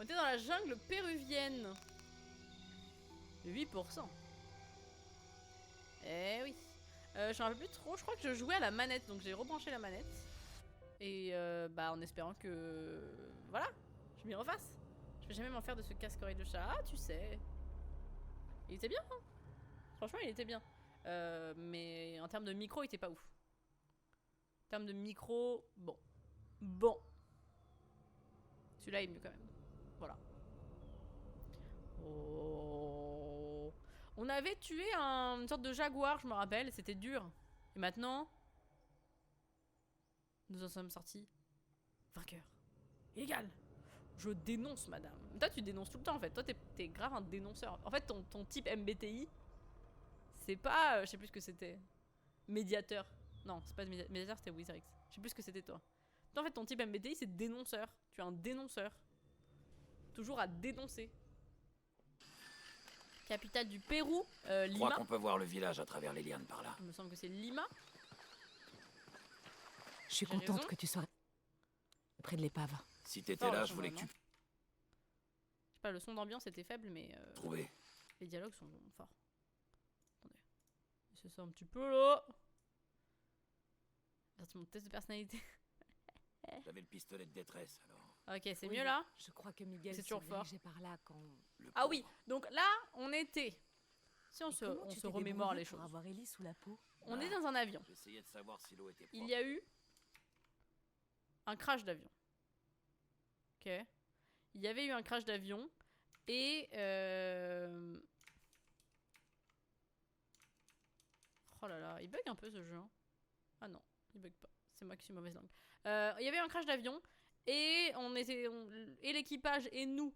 était dans la jungle péruvienne. 8%. Eh oui. Je m'en rappelle plus trop. Je crois que je jouais à la manette, donc j'ai rebranché la manette. Et bah en espérant que... Voilà, je m'y refasse. Je vais jamais m'en faire de ce casque-oreille de chat. Ah, tu sais. Il était bien, hein. Franchement, il était bien. Mais en termes de micro, il était pas ouf. En termes de micro, bon. Bon. Celui-là est mieux quand même. Voilà. Oh. On avait tué une sorte de jaguar, je me rappelle. C'était dur. Et maintenant, nous en sommes sortis vainqueurs. Illégal. Je dénonce, madame. Toi, tu dénonces tout le temps, en fait. Toi, t'es grave un dénonceur. En fait, ton type MBTI, c'est pas... je sais plus ce que c'était. Médiateur. Non, c'est pas médiateur, c'était Wizarix. Je sais plus ce que c'était, toi. Toi, en fait, ton type MBTI, c'est dénonceur. Tu es un dénonceur. Toujours à dénoncer. Capitale du Pérou, Je Lima. crois qu'on peut voir le village à travers les lianes par là. Il me semble que c'est Lima. Je suis J'ai contente raison. que tu sois près de l'épave. Si t'étais Fort, là, le je voulais que tu... son, je sais pas, le son d'ambiance était faible, mais Trouvé. les dialogues sont forts. Attendez. C'est ça un petit peu là. Merci mon test de personnalité. J'avais le pistolet de détresse, alors... Ok, c'est Oui, mieux là. Je crois que Miguel C'est se toujours fort. dirigeait par là quand... Le Ah pauvre. oui, donc là, on était... Si on se remémore les choses. Pour avoir Ellie sous la peau. On est dans un avion. J'essayais de savoir si l'eau était propre. Il y a eu un crash d'avion. Ok. Il y avait eu un crash d'avion et oh là là, il bug un peu ce jeu. Hein. Ah non, il bug pas. C'est moi qui suis mauvaise langue. Il y avait eu un crash d'avion et et l'équipage et nous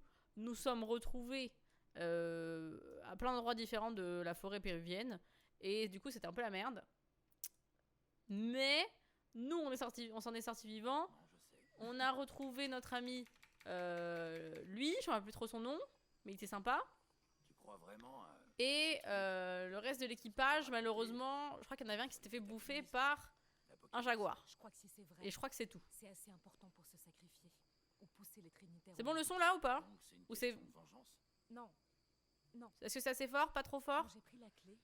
sommes retrouvés à plein d'endroits différents de la forêt péruvienne et du coup c'était un peu la merde. Mais nous on s'en est sorti vivant. Non, je sais. On a retrouvé notre ami, lui, je ne me rappelle plus trop son nom, mais il était sympa. Tu crois vraiment à... Et le reste de l'équipage, malheureusement, je crois qu'il y en avait un qui s'était fait bouffer par un jaguar. Je crois que si c'est vrai, Et je crois que c'est tout. c'est assez important pour se sacrifier. Ou pousser les Trinitaires. C'est bon le son là ou pas? Donc c'est une Ou c'est... question de vengeance. Non. Non. Est-ce que c'est assez fort? Pas trop fort? Quand j'ai pris la clé,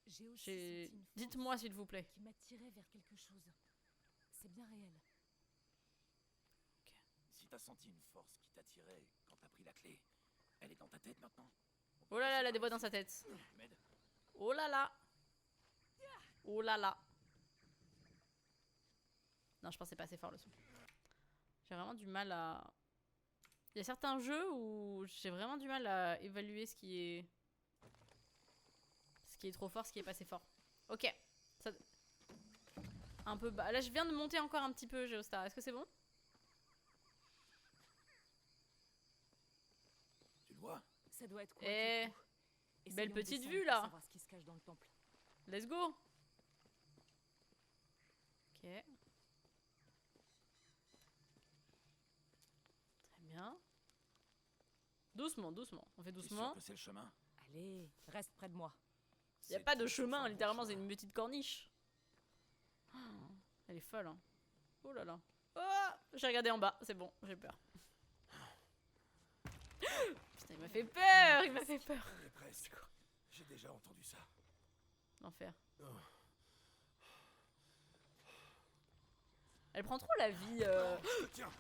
j'ai aussi senti une force Dites-moi s'il vous plaît. qui m'attirait vers quelque chose. C'est bien réel. Si t'as senti une force qui t'attirait quand t'as pris la clé, elle est dans ta tête maintenant? Oh là là, elle a des voix dans sa tête. Tu m'aides? Oh là là. Oh là là. Non, je pense que c'est pas assez fort le son. J'ai vraiment du mal à... Il y a certains jeux où j'ai vraiment du mal à évaluer ce qui est trop fort, ce qui est pas assez fort. Ok. Ça... Un peu bas. Là, je viens de monter encore un petit peu, Geostar. Est-ce que c'est bon? Tu le vois? Ça doit être quoi? Eh, Essayons belle de petite descendre vue, pour là. savoir ce qui se cache dans le temple. let's go. Ok. Très bien. Doucement, doucement. On fait T'es sûr doucement. que c'est le chemin? Allez, reste près de moi. Il n'y a C'est pas de tout sauf chemin, un littéralement, bon c'est chemin. une petite corniche. Oh, elle est folle, hein. Oh là là. Oh, j'ai regardé en bas, c'est bon, j'ai peur. Putain, il m'a fait peur, il m'a fait peur. On est presque. J'ai déjà entendu ça. L'enfer. Elle prend trop la vie, Tiens.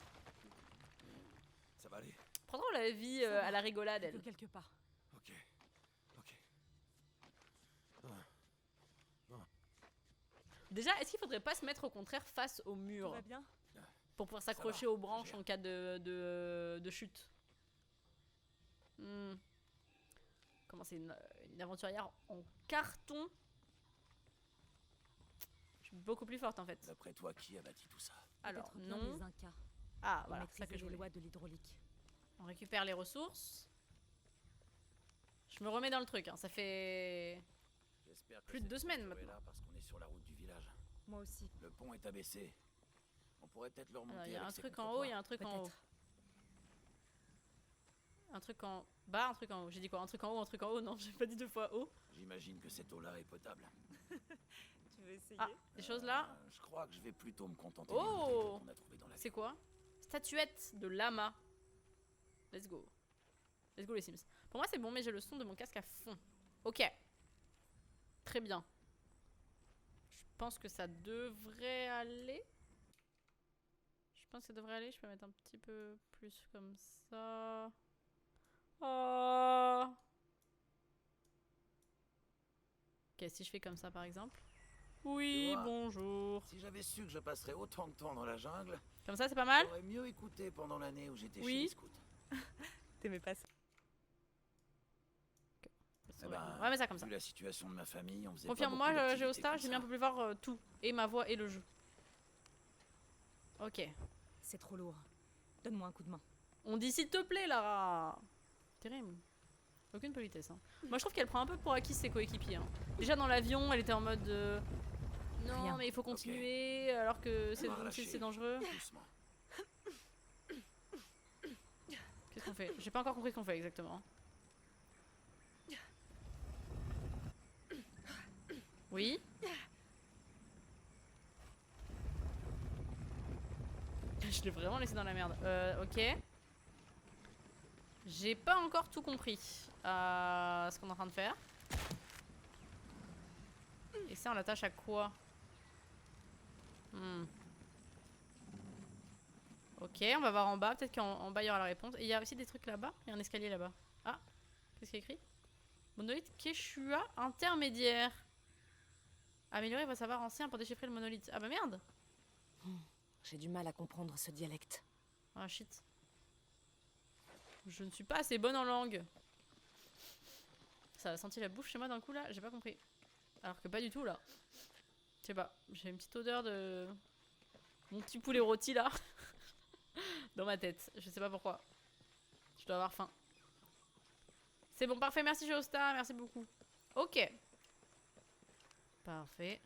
Ça va aller? prend trop la vie à la rigolade, De elle. quelque part. Ok. Ok. Déjà, est-ce qu'il faudrait pas se mettre au contraire face au Tout mur va bien? pour pouvoir s'accrocher va, aux je branches gère. en cas de chute? Comment c'est une aventurière en carton? Je suis beaucoup plus forte en fait. D'après toi, qui a bâti tout ça? Alors, Peut-être bien non. les Incas. Ah, Ils voilà, c'est ça que maîtrisaient je les voulais. lois de l'hydraulique. On récupère les ressources. Je me remets dans le truc, hein. Ça fait... J'espère que Plus de 2 cette semaines, structure est maintenant. là parce qu'on est sur la route du village. Moi aussi. Le pont est abaissé. On pourrait peut-être le remonter. Alors, il y a avec un ces truc en haut, il y a contrepoids. un truc en haut. Peut-être. Un truc en bas, un truc en haut. J'ai dit quoi? Un truc en haut, un truc en haut? Non, j'ai pas dit 2 fois haut. J'imagine que cette eau-là est potable. Tu veux essayer? Ah, des choses là. Je crois que je vais plutôt me contenter Oh! qu'on a trouvé dans la C'est quoi? Statuette de lama. Let's go. Let's go les Sims. Pour moi c'est bon mais j'ai le son de mon casque à fond. Ok. Très bien. Je pense que ça devrait aller. Je pense que ça devrait aller. Je peux mettre un petit peu plus comme ça. Oh. Ok, si je fais comme ça par exemple. Oui, Tu vois, bonjour. Si j'avais su que je passerais autant de temps dans la jungle, Comme ça c'est pas mal? j'aurais mieux écouté pendant l'année où j'étais Oui. chez les scouts. T'aimais pas ça? Eh ben, Ouais mais ça comme ça. vu la situation de ma famille, on faisait Confirme-moi, pas beaucoup d'activités Géostar, comme j'ai bien ça. pu voir tout. Et ma voix et le jeu. Ok. C'est trop lourd. Donne-moi un coup de main. On dit s'il te plaît, Lara. Terrible. Aucune politesse. Hein. Moi, je trouve qu'elle prend un peu pour acquis ses coéquipiers. Hein. Déjà dans l'avion, elle était en mode non, Rien. mais il faut continuer alors que On va relâcher. c'est dangereux. Doucement. Qu'est-ce qu'on fait? J'ai pas encore compris ce qu'on fait exactement. Oui. Je l'ai vraiment laissé dans la merde. Ok. J'ai pas encore tout compris ce qu'on est en train de faire. Et ça, on l'attache à quoi? Ok, on va voir en bas. Peut-être qu'en bas, il y aura la réponse. Et il y a aussi des trucs là-bas. Il y a un escalier là-bas. Ah, qu'est-ce qu'il y a écrit? Monolithe Quechua intermédiaire. Améliorer votre savoir ancien pour déchiffrer le monolithe. Ah bah merde! J'ai du mal à comprendre ce dialecte. Ah shit. Je ne suis pas assez bonne en langue. Ça a senti la bouffe chez moi d'un coup là, j'ai pas compris. Alors que pas du tout là. Je sais pas, j'ai une petite odeur de mon petit poulet rôti là. Dans ma tête, je sais pas pourquoi. Je dois avoir faim. C'est bon, parfait, merci Geostar, merci beaucoup. Ok. Parfait.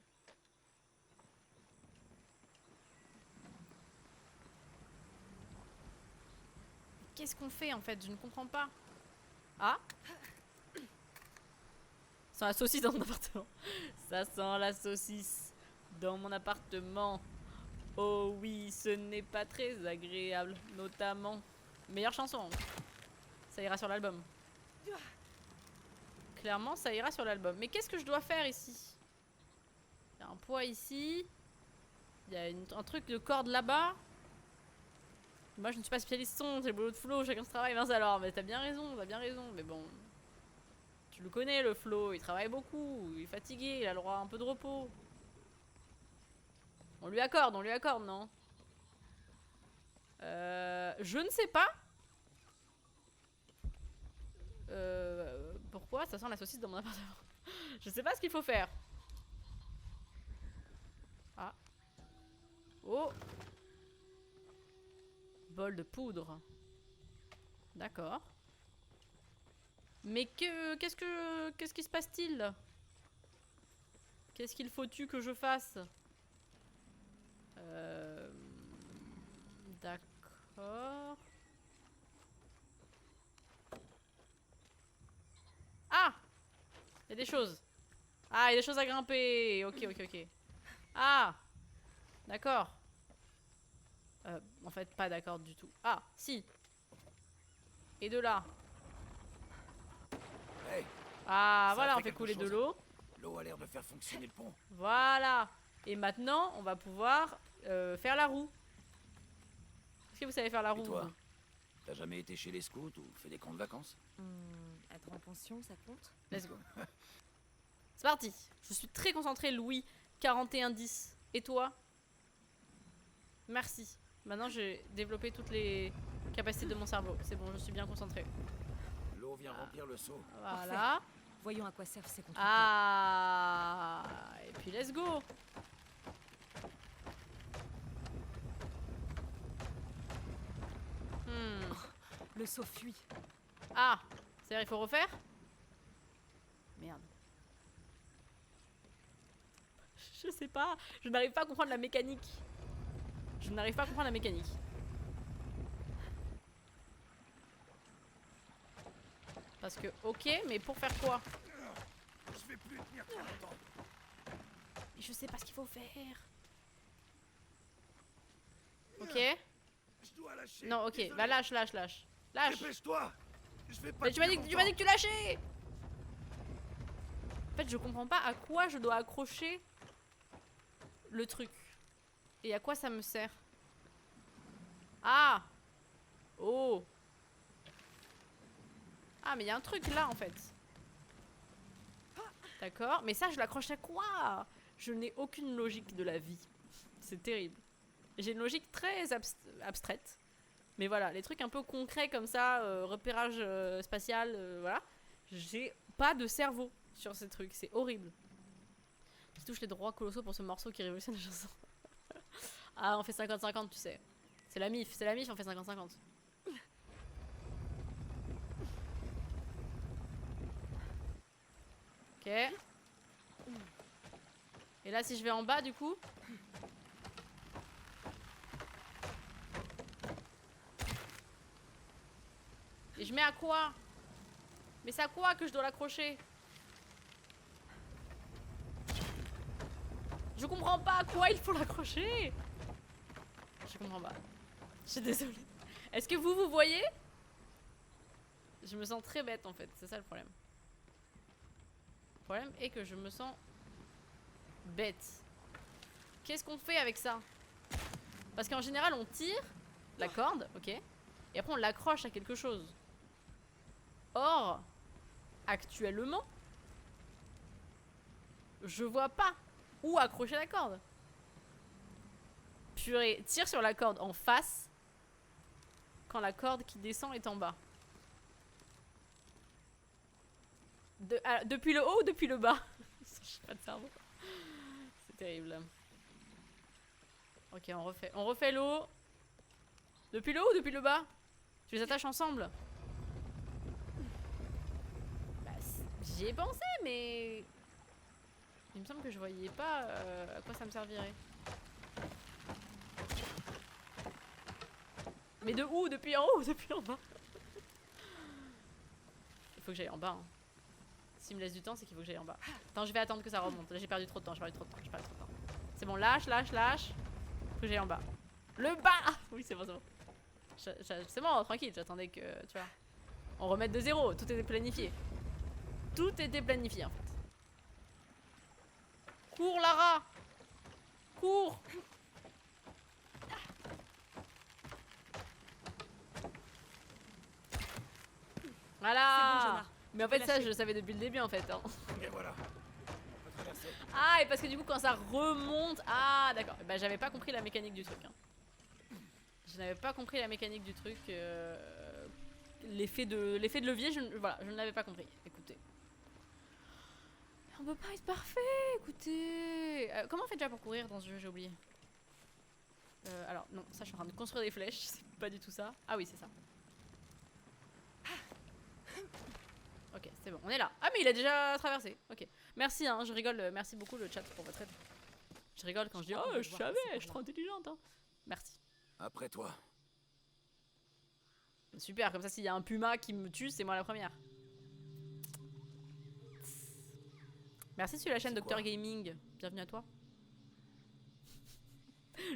Qu'est-ce qu'on fait en fait? Je ne comprends pas. Ah! Ça sent la saucisse dans mon appartement. Ça sent la saucisse dans mon appartement. Oh oui, ce n'est pas très agréable. Notamment. Meilleure chanson. Ça ira sur l'album. Clairement, ça ira sur l'album. Mais qu'est-ce que je dois faire ici? Il y a un poids ici. Il y a un truc de corde là-bas. Moi, je ne suis pas spécialiste son, c'est le boulot de Flo, chacun se travaille. Mince alors, mais t'as bien raison, Mais bon, tu le connais, le Flo, il travaille beaucoup, il est fatigué, il a le droit à un peu de repos. On lui accorde, non? Je ne sais pas. Pourquoi ça sent la saucisse dans mon appartement? Je sais pas ce qu'il faut faire. Ah. Oh. Bol de poudre. D'accord. Mais qu'est-ce qui se passe-t-il? Qu'est-ce qu'il faut-tu que je fasse? D'accord. Ah! Il y a des choses. Ah, il y a des choses à grimper. Ok. Ah! D'accord. En fait, pas d'accord du tout. Ah, si. Et de là. Hey, Ah, ça voilà, a on fait fait quelque couler de chose. l'eau. l'eau a l'air de faire fonctionner le pont. Voilà. Et maintenant, on va pouvoir faire la roue. Est-ce que vous savez faire la roue? Et toi, vous t'as jamais été chez les scouts ou fait des camps de vacances? Être en pension, ça compte? Let's go. C'est parti. Je suis très concentrée, Louis. 4110. Et toi? Merci. Maintenant, j'ai développé toutes les capacités de mon cerveau. C'est bon, je suis bien concentrée. L'eau vient remplir le seau. Voilà. Voyons à quoi servent ces contrôles. Ah. Et puis, let's go. Le seau fuit. Ah. C'est-à-dire, il faut refaire? Merde. Je sais pas. Je n'arrive pas à comprendre la mécanique. Parce que, ok, mais pour faire quoi? Je vais plus tenir très longtemps. Je sais pas ce qu'il faut faire. Ok. Je dois lâcher. Non, ok. Désolé. Bah lâche. Lâche. Dépêche-toi. Je vais pas. Mais tu m'as dit que tu lâchais. En fait, je comprends pas à quoi je dois accrocher le truc. Et à quoi ça me sert. Ah. Oh. Ah, mais il y a un truc là en fait. D'accord. Mais ça, je l'accroche à quoi? Je n'ai aucune logique de la vie. C'est terrible. J'ai une logique très abstraite. Mais voilà, les trucs un peu concrets comme ça, repérage spatial, voilà. J'ai pas de cerveau sur ces trucs, c'est horrible. Je touche les droits colossaux pour ce morceau qui révolutionne la chanson. Ah, on fait 50-50, tu sais. C'est la MIF, on fait 50-50. Ok. Et là, si je vais en bas, du coup... Et je mets à quoi? Mais c'est à quoi que je dois l'accrocher? Je comprends pas à quoi il faut l'accrocher. Je comprends pas. Je suis désolée. Est-ce que vous voyez? Je me sens très bête en fait, c'est ça le problème. Le problème est que je me sens bête. Qu'est-ce qu'on fait avec ça? Parce qu'en général on tire la corde, ok, et après on l'accroche à quelque chose. Or, actuellement, je vois pas où accrocher la corde. Purée, tire sur la corde en face quand la corde qui descend est en bas. Depuis le haut ou depuis le bas? J'ai pas de cerveau. C'est terrible. Ok, on refait le haut. Depuis le haut ou depuis le bas? Tu les attaches ensemble? Bah, j'y ai pensé, mais... Il me semble que je voyais pas à quoi ça me servirait. Mais de où? Depuis en haut ou depuis en bas? Il faut que j'aille en bas. Hein. S'il me laisse du temps, c'est qu'il faut que j'aille en bas. Attends, je vais attendre que ça remonte. Là, j'ai perdu trop de temps. C'est bon, lâche. Faut que j'aille en bas. Le bas! Oui, c'est bon. C'est bon, tranquille. J'attendais que, tu vois, on remette de zéro. Tout était planifié. Tout était planifié, en fait. Cours, Lara! Cours! Voilà! Bon, mais en fait, ça, je le savais depuis le début, en fait. Hein. Et voilà. On peut traverser. Ah, et parce que du coup, quand ça remonte... Ah, d'accord. Bah, j'avais pas compris la mécanique du truc. Hein. Je n'avais pas compris la mécanique du truc. L'effet de levier, voilà, je ne l'avais pas compris. Écoutez. On peut pas être parfait, écoutez. Comment on fait déjà pour courir dans ce jeu? J'ai oublié. Alors, non, ça, je suis en train de construire des flèches. C'est pas du tout ça. Ah oui, c'est ça. Ok, c'est bon, on est là. Ah, mais il a déjà traversé. Ok. Merci, hein, je rigole. Merci beaucoup le chat pour votre aide. Je rigole quand je dis oh, je savais, je suis trop intelligente. Hein. Merci. Après toi. Super, comme ça, s'il y a un puma qui me tue, c'est moi la première. Merci sur la chaîne Dr Gaming. Bienvenue à toi.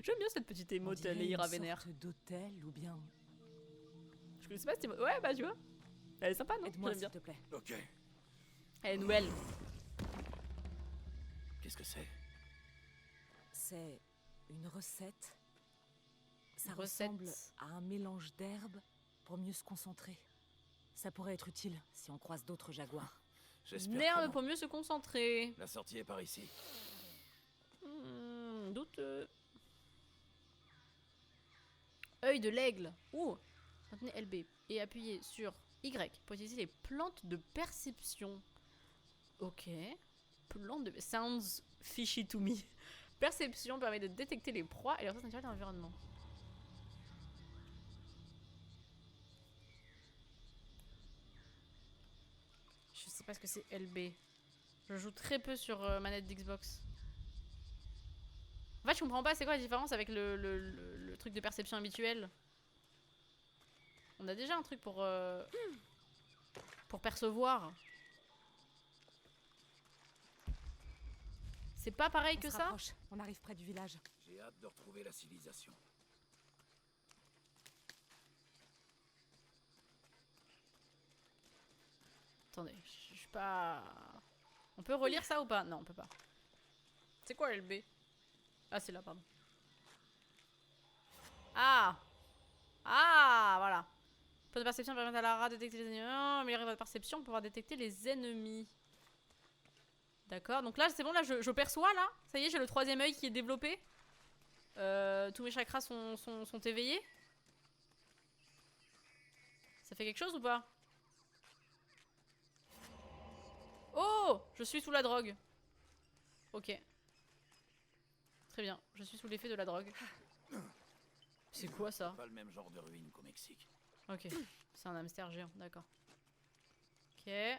J'aime bien cette petite émote Leïra vénère. D'hôtel ou bien. Je connaissais pas cette émote. Ouais, bah tu vois. Elle est sympa, non? Aide-moi J'aime bien. s'il te plaît. Ok. Elle est nouvelle. Qu'est-ce que c'est? C'est une recette. Ça Recette. ressemble à un mélange d'herbes pour mieux se concentrer. Ça pourrait être utile si on croise d'autres jaguars. J'espère. Merde, pour mieux se concentrer. La sortie est par ici. Douteux. Œil de l'aigle. Ouh. Maintenez LB et appuyez sur Y pour utiliser les plantes de perception. Ok. Plantes de... Sounds fishy to me. Perception permet de détecter les proies et les ressources naturelles de l'environnement. Je sais pas ce que c'est LB. Je joue très peu sur manette d'Xbox. En fait, je comprends pas c'est quoi la différence avec le truc de perception habituel. On a déjà un truc pour percevoir. C'est pas pareil que ça? On arrive près du village. J'ai hâte de retrouver la civilisation. attendez, je suis pas... On peut relire ça ou pas? Non, on peut pas. C'est quoi LB? Ah, c'est là, pardon. Ah! Ah, voilà. Point de perception permet à Lara de détecter les ennemis. Améliorer votre perception pour pouvoir détecter les ennemis. D'accord, donc là c'est bon, là je perçois là. Ça y est, j'ai le 3e œil qui est développé. Tous mes chakras sont éveillés. Ça fait quelque chose ou pas? Oh! Je suis sous la drogue. Ok. Très bien, je suis sous l'effet de la drogue. C'est quoi ça? Pas le même genre de ruine qu'au Mexique. Ok, c'est un hamster géant, d'accord. Ok. Les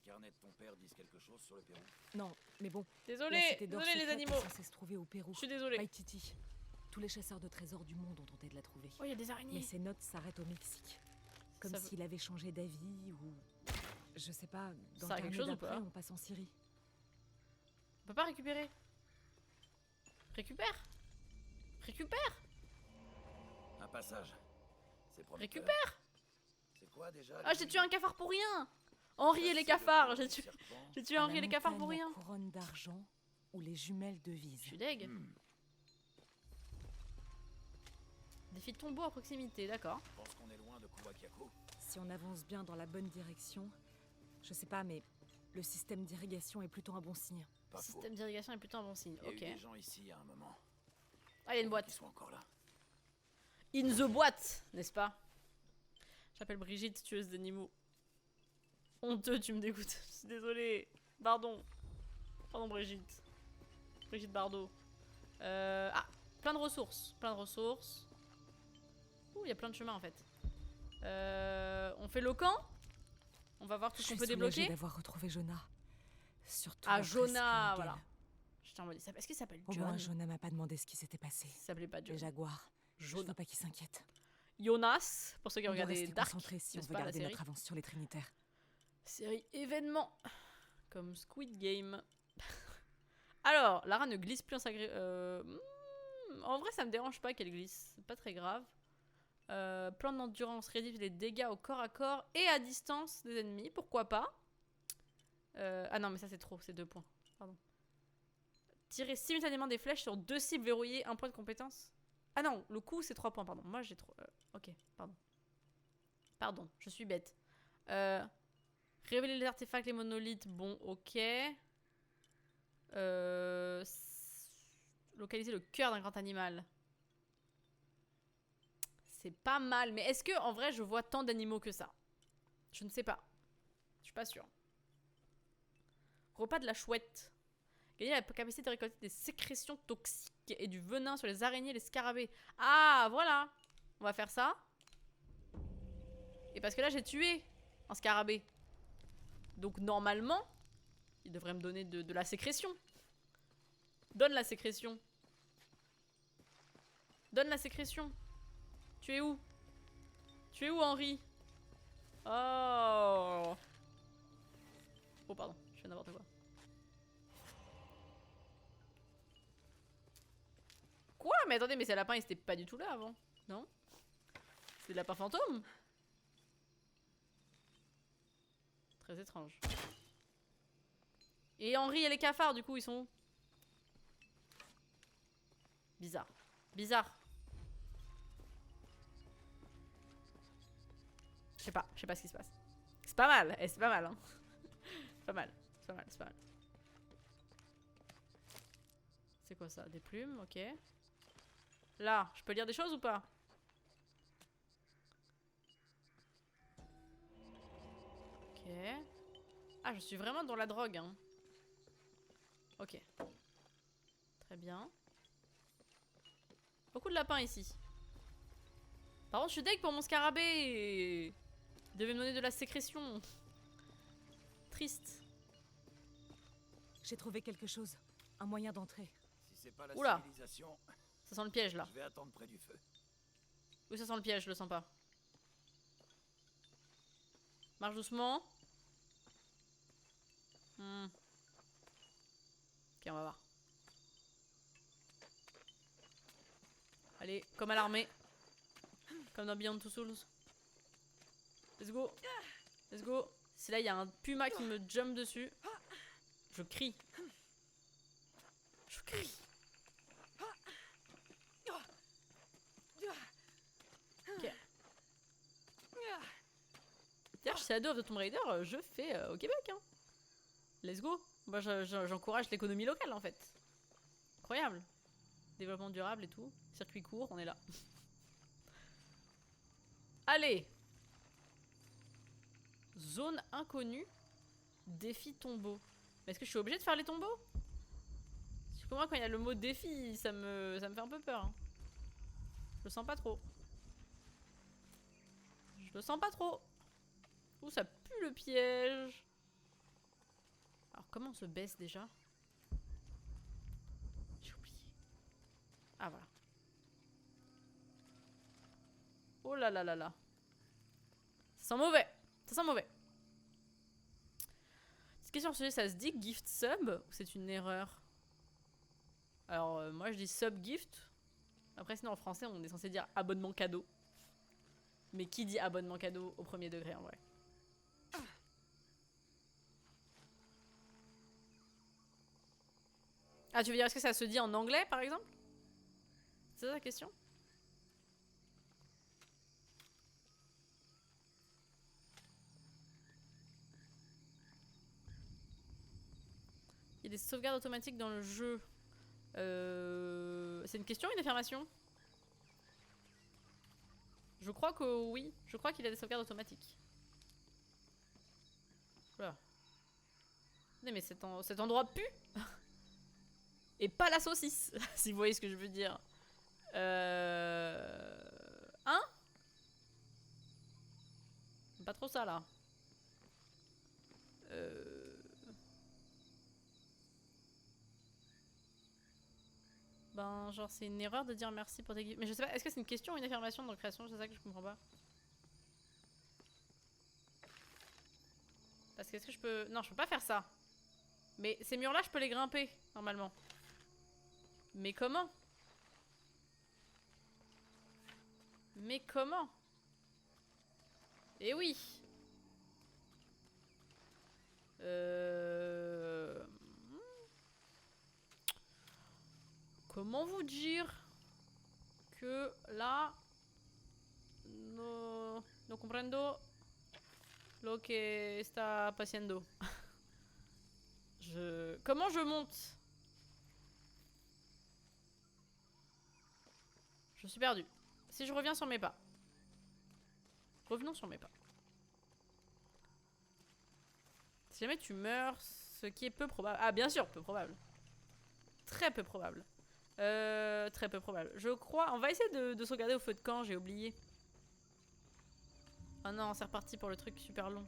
carnets de ton père disent quelque chose sur le Pérou? Non, mais bon. Désolé, la cité d'or désolé les secrète animaux. est censée se trouver au Pérou. Je suis désolée. Paititi. Tous les chasseurs de trésors du monde ont tenté de la trouver. Oh, il y a des Mais araignées. ses notes s'arrêtent au Mexique. Comme Ça veut- s'il avait changé d'avis ou... Je sais pas, dans Ça a le quelque carnet chose ou d'après, pas on passe en Syrie. On peut pas récupérer. Récupère. Récupère. Un passage. C'est prometteur. Récupère. C'est quoi déjà? Ah, j'ai tué un cafard pour rien. Henri et les cafards. J'ai tué À Henri la et les cafards pour montagne, rien. la couronne d'argent ou les jumelles de Je Vise. suis deg. Défi de tombeau à proximité, d'accord. Je pense qu'on est loin de Kuwakiako. Si on avance bien dans la bonne direction, je sais pas, mais le système d'irrigation est plutôt un bon signe. Pas faux. Système d'irrigation est plutôt un bon signe. Il y a eu Ok. des gens ici à un moment. Ah, il y a une boîte. Ils sont encore là. In the boîte, n'est-ce pas? J'appelle Brigitte, tueuse d'animaux. Honteux, tu me dégoûtes. Je suis désolée. Pardon. Pardon, Brigitte. Brigitte Bardot. Ah, plein de ressources. Plein de ressources. Ouh, il y a plein de chemins en fait. On fait le camp. On va voir tout Je ce suis qu'on peut soulagée débloquer. d'avoir retrouvé Jonah. Surtout Ah, après ce que Jonah, Miguel- voilà. J'étais en mode, est-ce qu'il s'appelle Au John? moins, Jonah m'a pas demandé ce qui s'était passé. Il s'appelait pas John. Les jaguars. Je Jonah. veux pas qu'ils s'inquiètent. Jonas, pour ceux qui ont On doit regardé rester Dark, concentrés si on n'est-ce veut pas, la garder série. notre avance sur les Trinitaires. Série événement. Comme Squid Game. Alors, Lara ne glisse plus en sagré... en vrai, ça me dérange pas qu'elle glisse. C'est pas très grave. Plan d'endurance réduit les dégâts au corps à corps et à distance des ennemis. Pourquoi pas? Ah non, mais ça c'est trop. C'est 2 points. Pardon. Tirer simultanément des flèches sur 2 cibles verrouillées. 1 point de compétence. Ah non, le coup c'est 3 points. Pardon. Moi j'ai trop... ok, pardon. Pardon, je suis bête. Révéler les artefacts, les monolithes. Bon, ok. Localiser le cœur d'un grand animal. C'est pas mal. Mais est-ce que en vrai je vois tant d'animaux que ça? Je ne sais pas. Je suis pas sûre. Repas de la chouette. Gagner la capacité de récolter des sécrétions toxiques et du venin sur les araignées et les scarabées. Ah, voilà. On va faire ça. Et parce que là j'ai tué un scarabée. Donc normalement, il devrait me donner de la sécrétion. Donne la sécrétion. Donne la sécrétion. Tu es où? Tu es où, Henri? Oh. Oh, pardon. Je fais n'importe quoi. Quoi? Mais attendez, mais ces lapins, ils étaient pas du tout là avant. Non? C'est des lapins fantômes? Très étrange. Et Henri et les cafards, du coup, ils sont où? Bizarre. Bizarre. Je sais pas ce qui se passe. C'est pas mal, c'est pas mal, hein. C'est pas mal, c'est pas mal, c'est pas mal. C'est quoi ça? Des plumes, ok. Là, je peux lire des choses ou pas? Ok. Ah, je suis vraiment dans la drogue, hein. Ok. Très bien. Beaucoup de lapins ici. Par contre, je suis deg pour mon scarabée. Il devait me donner de la sécrétion. Triste. J'ai trouvé quelque chose. Un moyen d'entrer. Si c'est pas la Oula. civilisation, Ça sent le piège là. je vais attendre près du feu. Oui, ça sent le piège, je le sens pas. Marche doucement. Ok, on va voir. Allez, comme à l'armée. Comme dans Beyond Two Souls. Let's go. Let's go. Si là il y a un puma qui me jump dessus, je crie. Je crie. Ok. D'ailleurs, chez Shadow of the Tomb Raider, je fais au Québec. Hein. Let's go. Moi, j'encourage l'économie locale en fait. Incroyable. Développement durable et tout. Circuit court, on est là. Allez. Zone inconnue. Défi tombeau. Mais est-ce que je suis obligée de faire les tombeaux? Parce que moi, quand il y a le mot défi, ça me fait un peu peur. Hein. Je le sens pas trop. Je le sens pas trop. Ouh, ça pue le piège. Alors, comment on se baisse déjà? J'ai oublié. Ah, voilà. Oh là là là là. Ça sent mauvais. Ça sent mauvais. Petite question sur ça se dit gift sub ou c'est une erreur? Alors, moi je dis sub gift. Après, sinon en français, on est censé dire abonnement cadeau. Mais qui dit abonnement cadeau au premier degré en vrai? Ah, tu veux dire, est-ce que ça se dit en anglais par exemple? C'est ça la question? Il y a des sauvegardes automatiques dans le jeu. C'est une question ou une affirmation? Je crois que oui. Je crois qu'il y a des sauvegardes automatiques. Voilà. Mais cet endroit pue. Et pas la saucisse, si vous voyez ce que je veux dire. Hein? Pas trop ça là. Ben, genre, c'est une erreur de dire merci pour tes gifts. Mais je sais pas, est-ce que c'est une question ou une affirmation dans création? C'est ça que je comprends pas. Parce que est-ce que je peux. Non, je peux pas faire ça. Mais ces murs-là, je peux les grimper, normalement. Mais comment? Mais comment? Eh oui. Comment vous dire que là no comprendo lo que está pasando. Comment je monte? Je suis perdue. Si je reviens sur mes pas. Revenons sur mes pas. Si jamais tu meurs, ce qui est peu probable. Ah, bien sûr, peu probable. Très peu probable. Très peu probable. Je crois. On va essayer de sauvegarder au feu de camp, j'ai oublié. Ah non, c'est reparti pour le truc super long.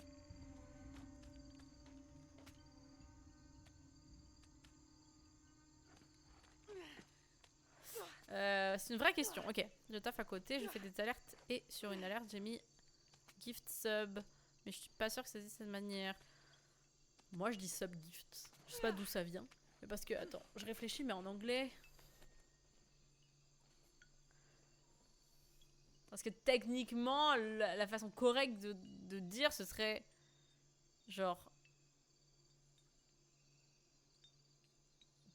C'est une vraie question. Ok, je taffe à côté, je fais des alertes et sur une alerte j'ai mis gift sub. Mais je suis pas sûre que ça se dise de cette manière. Moi je dis sub gift. Je sais pas d'où ça vient. Mais parce que, attends, je réfléchis mais en anglais. Parce que techniquement, la façon correcte de dire ce serait genre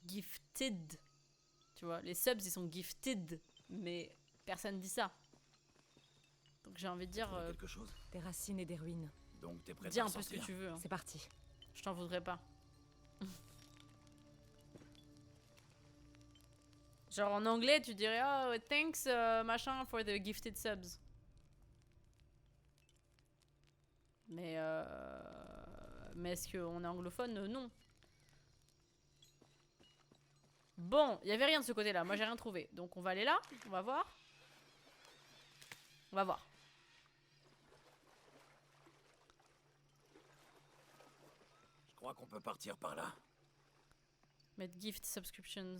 gifted. Tu vois, les subs ils sont gifted, mais personne dit ça. Donc j'ai envie de dire. Quelque chose. Des racines et des ruines. Donc t'es prêt Dis à un peu ce que sortir. tu veux. Hein. C'est parti. Je t'en voudrais pas. Genre en anglais, tu dirais oh thanks machin for the gifted subs. Mais est-ce qu'on est anglophone? Non. Bon, il y avait rien de ce côté-là. Moi, j'ai rien trouvé. Donc on va aller là. On va voir. On va voir. Je crois qu'on peut partir par là. Mettre gift subscriptions.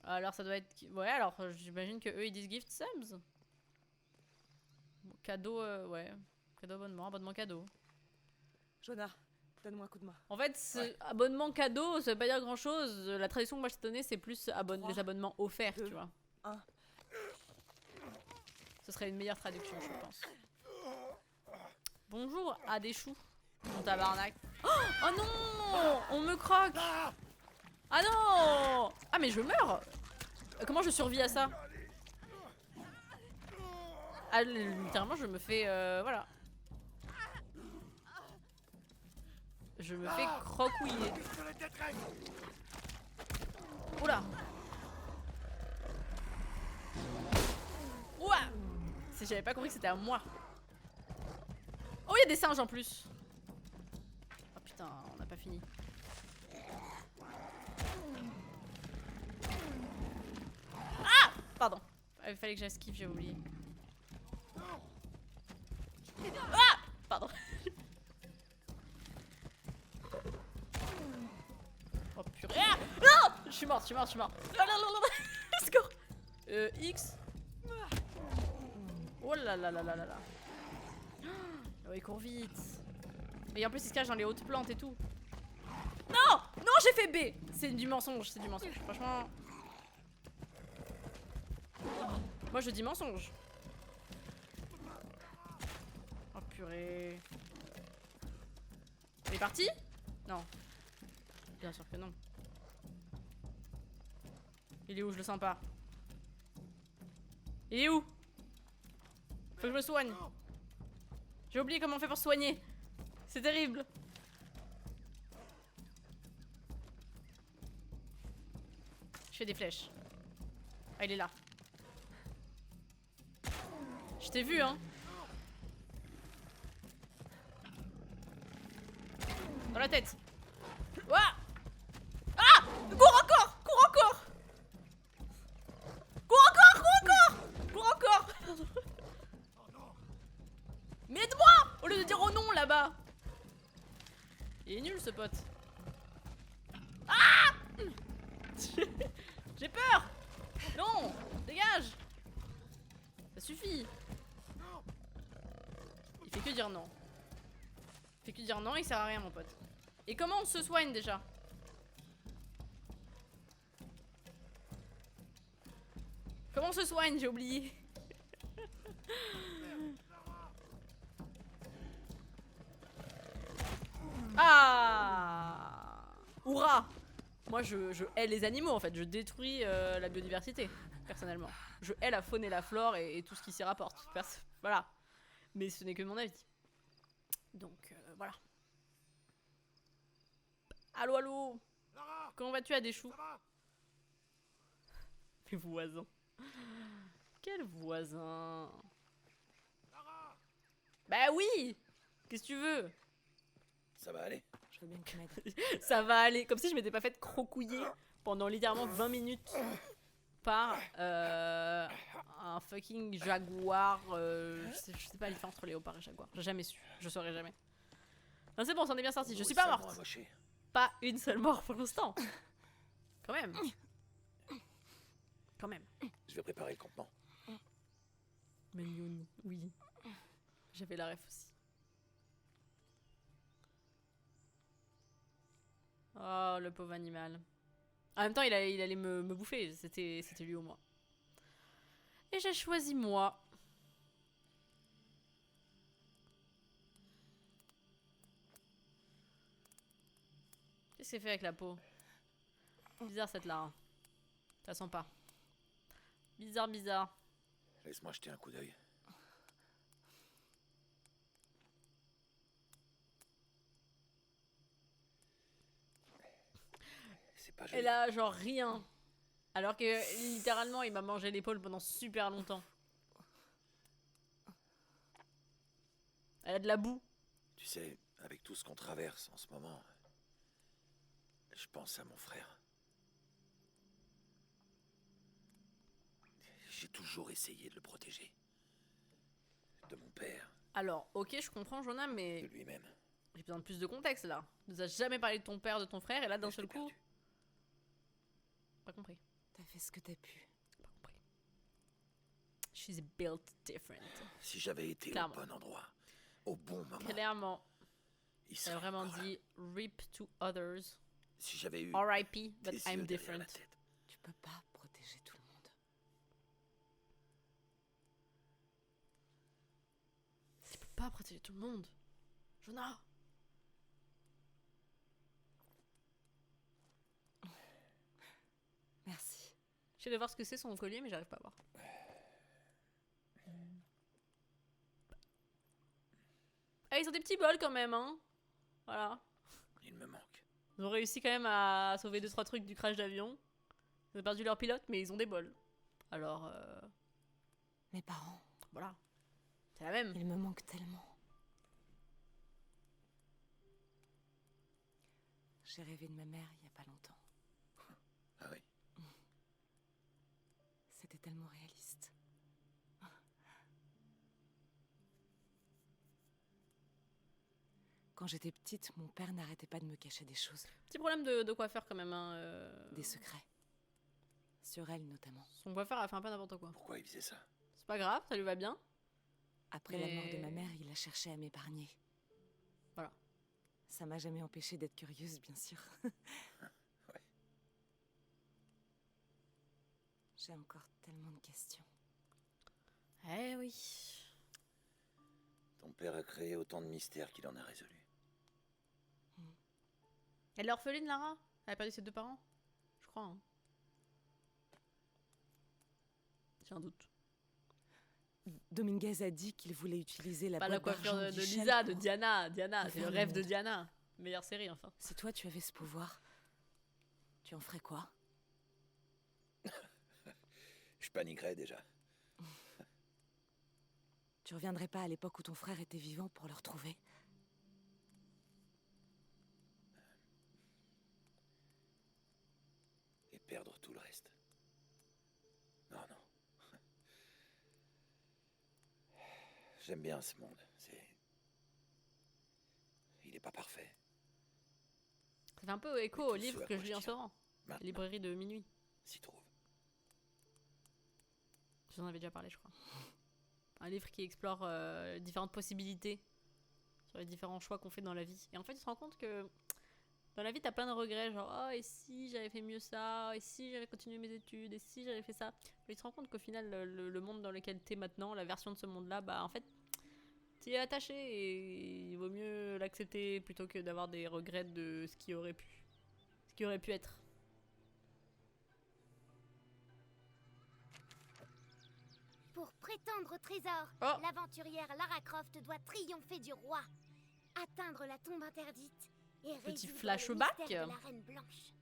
Alors ça doit être... Ouais, alors j'imagine que eux ils disent gift subs. Cadeau, ouais. Cadeau abonnement, abonnement cadeau. Jonah, donne-moi un coup de main. En fait, abonnement cadeau, ça veut pas dire grand chose. La traduction que moi je t'ai donnée, c'est plus les abonnements offerts, 2, tu vois. 1. Ce serait une meilleure traduction, je pense. bonjour à des choux. Mon tabarnak. Oh non, on me croque. Ah non. Ah mais je meurs. Comment je survis à ça? Ah, littéralement je me fais voilà. Je me fais crocouiller. Oula. Ouah. Si j'avais pas compris que c'était à moi. Oh, il y a des singes en plus. Oh putain, on n'a pas fini. Ah, pardon. Il fallait que j'esquive, j'ai oublié. Ah, pardon. Oh purée. Ah non, je suis morte. Ah, non. Score. X. Oh là là là là là là. Oh, il court vite. Et en plus, il se cache dans les hautes plantes et tout. Non, non, j'ai fait B. C'est du mensonge, Franchement. Moi, je dis mensonge. Oh purée. Il est parti? Non. Bien sûr que non. Il est où? Je le sens pas. Il est où? Faut que je me soigne. J'ai oublié comment on fait pour se soigner. C'est terrible. Je fais des flèches. Ah, il est là. Je t'ai vu, hein. Dans la tête. Ouah. Ah, cours encore. Mais aide-moi au lieu de dire oh non là-bas. Il est nul ce pote. Ah. J'ai peur. Non, dégage. Ça suffit. Il fait que dire non. Il sert à rien mon pote. Et comment on se soigne déjà? Comment on se soigne? J'ai oublié. Ah! Hourra! Moi je hais les animaux en fait, je détruis la biodiversité, personnellement. Je hais la faune et la flore et tout ce qui s'y rapporte. Voilà. Mais ce n'est que mon avis. Donc voilà. Allô, allô? Comment vas-tu à des choux? Mes voisins. Quel voisin? Bah oui! Qu'est-ce que tu veux? Ça va aller? Je veux bien que tu m'aides. Ça va aller. Comme si je m'étais pas fait crocouiller pendant littéralement 20 minutes par un fucking jaguar. Je sais pas la différence entre léopard et jaguar. J'ai jamais su. Je saurais jamais. Non, c'est bon, on s'en est bien sorti. Je suis pas morte. Pas une seule mort pour l'instant. Quand même. Je vais préparer le campement. Mignonne, oui. J'avais la ref aussi. Oh, le pauvre animal. En même temps, il allait me bouffer. C'était lui ou moi. Et j'ai choisi moi. Qu'est-ce que c'est fait avec la peau? Bizarre cette là. Hein. Ça sent pas. Bizarre. Laisse-moi jeter un coup d'œil. C'est pas joli. Et là, genre rien. Alors que littéralement, il m'a mangé l'épaule pendant super longtemps. Elle a de la boue. Tu sais, avec tout ce qu'on traverse en ce moment, je pense à mon frère. J'ai toujours essayé de le protéger. De mon père, Alors, ok, je comprends, Jonah, de mais lui-même. j'ai besoin de plus de contexte là. Tu nous as jamais parlé de ton père, de ton frère, et là, d'un Mais je seul l'ai coup. perdu. Pas compris. T'as fait ce que t'as pu. Pas compris. She's built different. Si j'avais été Clairement. au bon endroit, au bon moment, Clairement, il elle serait a vraiment encore là. dit RIP to others. Si j'avais eu RIP, but tes I'm yeux derrière la different. tête. Tu peux pas protéger tout le monde. Tu peux pas protéger tout le monde. Jonah. Merci. J'essaie de voir ce que c'est son collier, mais j'arrive pas à voir. Ah, ils ont des petits bols quand même, hein. Voilà. Il me manque. Ils ont réussi quand même à sauver 2-3 trucs du crash d'avion. Ils ont perdu leur pilote, mais ils ont des bols. Alors, Mes parents, voilà. C'est la même. ils me manquent tellement. J'ai rêvé de ma mère il y a pas longtemps. Ah oui. C'était tellement réaliste. Quand j'étais petite, mon père n'arrêtait pas de me cacher des choses, Petit problème de coiffeur quand même, hein. des secrets. Sur elle notamment. Son coiffeur a fait un peu n'importe quoi. Pourquoi il faisait ça? C'est pas grave, ça lui va bien. Après la mort de ma mère, il a cherché à m'épargner. Voilà. Ça m'a jamais empêché d'être curieuse, bien sûr. Ouais. J'ai encore tellement de questions. Eh oui. Ton père a créé autant de mystères qu'il en a résolu. Elle est orpheline, Lara? Elle a perdu ses 2 parents? Je crois, hein. J'ai un doute. Dominguez a dit qu'il voulait utiliser la Pas la boîte coiffure d'argent de d'Ischel Lisa, de pour- Diana. Diana, c'est le faire le rêve de monde. Diana. Meilleure série, enfin. Si toi tu avais ce pouvoir, tu en ferais quoi? Je paniquerais déjà. Tu reviendrais pas à l'époque où ton frère était vivant pour le retrouver? Et perdre tout le reste. Non, non. J'aime bien ce monde. Il est pas parfait. Ça fait un peu écho au tout ce livre à que quoi je lis je en ce tiens. moment. Maintenant, Librairie de minuit. s'y trouve. J'en avais déjà parlé, je crois. Un livre qui explore différentes possibilités sur les différents choix qu'on fait dans la vie. Et en fait, tu te rends compte que dans la vie, t'as plein de regrets. Genre, oh, et si j'avais fait mieux ça? Et si j'avais continué mes études? Et si j'avais fait ça? Mais tu te rends compte qu'au final, le monde dans lequel t'es maintenant, la version de ce monde-là, bah en fait, t'y es attaché et il vaut mieux l'accepter plutôt que d'avoir des regrets de ce qui aurait pu être. Pour prétendre au trésor, Oh. l'aventurière Lara Croft doit triompher du roi, atteindre la tombe interdite et Petit résoudre flashback. le mystère de la Reine Blanche.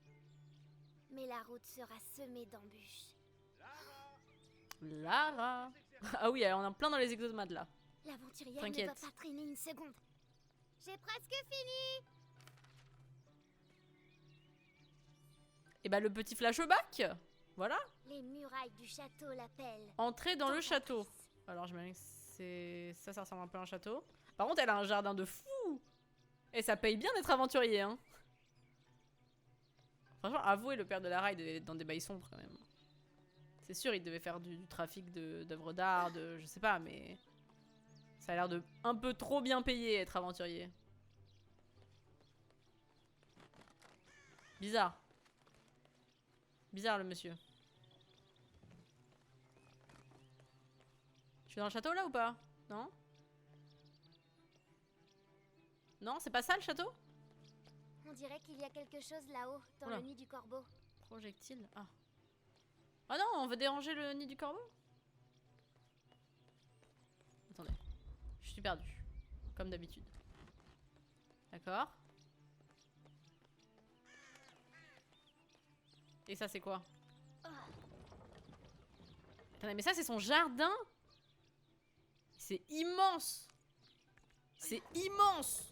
Mais la route sera semée d'embûches. Lara. Ah oui, on est en plein dans les exomates là. L'aventurière ne T'inquiète. doit pas traîner une seconde. J'ai presque fini. Et bah le petit flashback. Voilà. Les murailles du château l'appellent. Entrer dans le château. Tentatrice. Alors j'imagine que c'est... Ça ressemble un peu à un château. Par contre, elle a un jardin de fou. Et ça paye bien d'être aventurier, hein. Franchement, avouez, le père de Lara, il devait être dans des bails sombres, quand même. C'est sûr, il devait faire du trafic d'œuvres d'art, je sais pas, mais... Ça a l'air de un peu trop bien payé, être aventurier. Bizarre. Bizarre, le monsieur. Je suis dans le château, là, ou pas? Non? Non, c'est pas ça, le château? On dirait qu'il y a quelque chose là-haut, dans Oula. le nid du corbeau. Projectile. Ah. Ah non, on veut déranger le nid du corbeau? Attendez. Je suis perdue. Comme d'habitude. D'accord. Et ça, c'est quoi? Attendez, mais ça, c'est son jardin? C'est immense! C'est immense!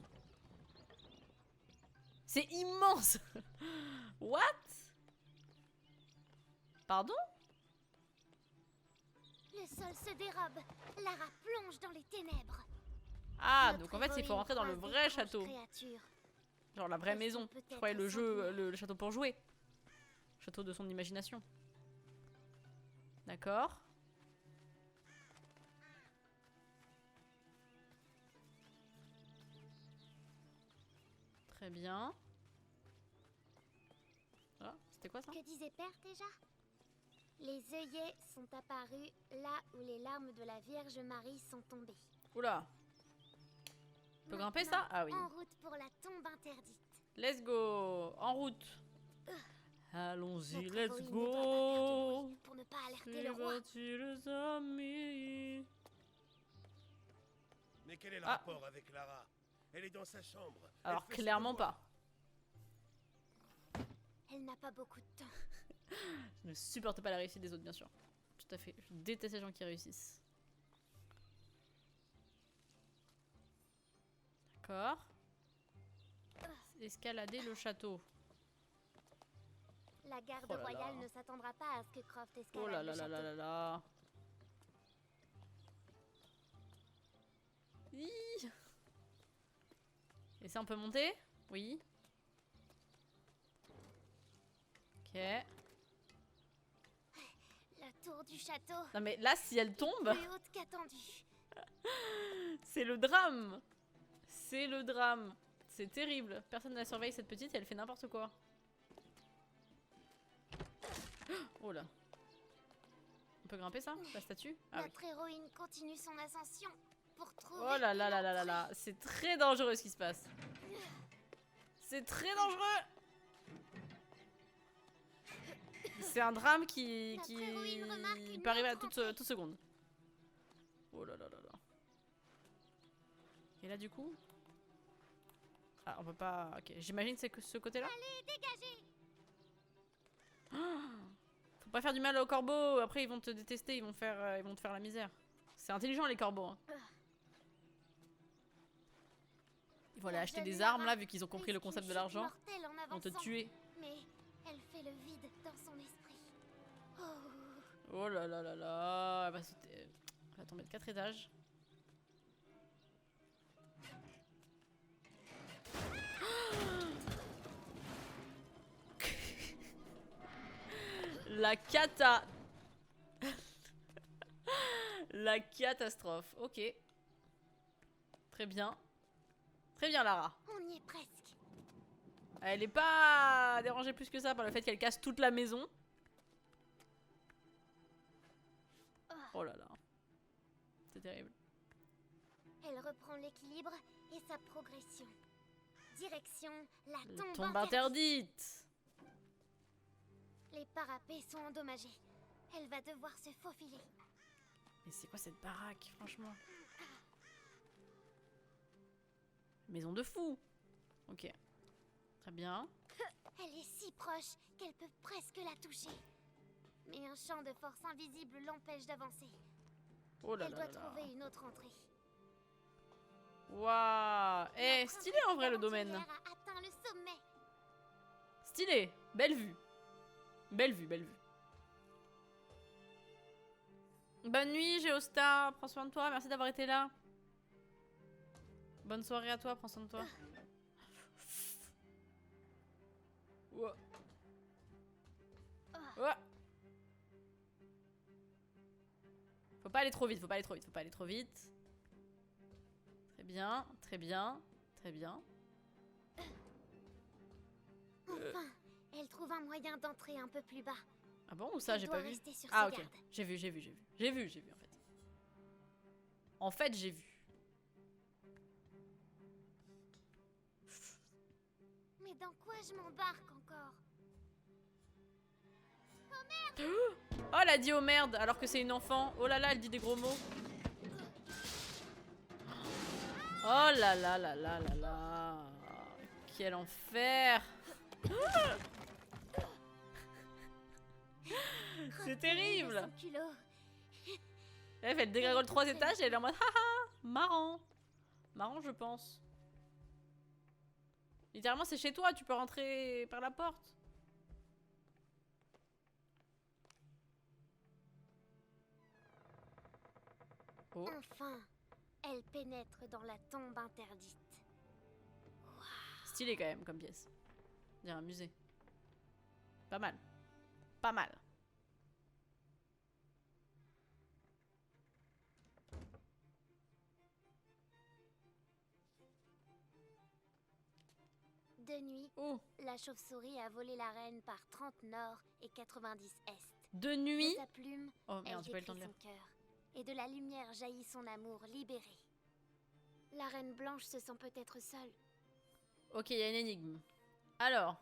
C'est immense! What? Pardon? Le sol se dérobe. Lara plonge dans les ténèbres. Ah, Notre donc en fait, il faut héroïne rentrer dans le croise vrai d'étranges château. créatures. Genre la vraie Elles maison. sont peut-être Je croyais le jeu, sanguinaires. le château pour jouer. Château de son imagination. D'accord. Très bien. Ah, c'était quoi ça? Que disait Père déjà? Les œillets sont apparus là où les larmes de la Vierge Marie sont tombées. Oula. On peut grimper ça? Ah oui. En route pour la tombe interdite. Let's go. En route. Allons-y, Notre let's héroïne ne go. doit pas faire de bruit pour ne pas alerter le roi. Suivons-tu les amis? Mais quel est le Ah. rapport avec Lara? Elle est dans sa chambre. Alors Elle fait ses clairement devoirs. pas. Elle n'a pas beaucoup de temps. Je ne supporte pas la réussite des autres, bien sûr. Tout à fait. Je déteste les gens qui réussissent. D'accord. Escalader le château. La garde Oh là royale là. ne s'attendra pas à ce que Croft escalade Oh là le là là château. là là là. Hi. Et ça, on peut monter? Oui. Ok. La tour du château, Non mais là, si elle tombe, plus haute qu'attendue. c'est le drame. C'est le drame. C'est terrible. Personne ne la surveille, cette petite, et elle fait n'importe quoi. Oh là. On peut grimper ça? La statue? Ah oui. Notre héroïne continue son ascension pour trouver. Oh là là une là là là entrée. là. C'est très dangereux ce qui se passe. C'est très dangereux. C'est un drame qui Notre héroïne remarque une peut arriver à autre toute seconde. Oh là là là là. Et là du coup... Ah, on peut pas... Ok, j'imagine c'est que ce côté-là. Allez, dégagez! Faut pas faire du mal aux corbeaux, après ils vont te détester, ils vont te faire la misère. C'est intelligent les corbeaux. Hein. Ils vont aller La acheter jeune des armes là, Lara vu qu'ils ont compris le risque une concept de chute l'argent. mortelle en Ils vont te avançant, tuer. Mais elle fait le vide dans son esprit. Oh. Oh là là là là, elle va sauter... Elle va tomber de 4 étages. La cata. La catastrophe. Ok. Très bien. Très bien, Lara. On y est presque. Elle est pas dérangée plus que ça par le fait qu'elle casse toute la maison. Oh là là. C'est terrible. Elle reprend l'équilibre et sa progression. Direction la La tombe tombe interdite. interdite. Les parapets sont endommagés. Elle va devoir se faufiler. Mais c'est quoi cette baraque, franchement? Maison de fou. Ok. Très bien. Elle est si proche qu'elle peut presque la toucher. Mais un champ de force invisible l'empêche d'avancer. Oh là Elle là doit là là. trouver une autre entrée. Waouh. Eh, La stylé en vrai le domaine. aventurière a atteint le sommet. Stylé. Belle vue. Belle vue, belle vue. Bonne nuit, Géostar. Prends soin de toi. Merci d'avoir été là. Bonne soirée à toi. Prends soin de toi. Ouah. Ouah. Faut pas aller trop vite, faut pas aller trop vite, faut pas aller trop vite. Très bien, très bien, très bien. Enfin, elle trouve un moyen d'entrer un peu plus bas. Ah bon, ou ça Elle j'ai doit pas vu? rester sur Ah ses ok, gardes. j'ai vu en fait. En fait j'ai vu. Mais dans quoi je m'embarque encore? Oh elle a dit oh merde alors que c'est une enfant. Oh là là elle dit des gros mots. Oh là là là là là là. Quel enfer. C'est terrible. Son culot. Elle fait elle dégringole 3 étages et elle est en mode haha, marrant. Marrant je pense. Littéralement c'est chez toi, tu peux rentrer par la porte. Oh. Enfin, elle pénètre dans la tombe interdite. Stylé quand même comme pièce. Il y a un musée. Pas mal. Pas mal. De nuit, Oh, la chauve-souris a volé la reine par 30 nord et 90 est. de De nuit. sa plume, Oh elle merde, j'ai pas eu le temps décrit de lire. son cœur. Et de la lumière jaillit son amour libéré. La reine blanche se sent peut-être seule. Ok, il y a une énigme. Alors,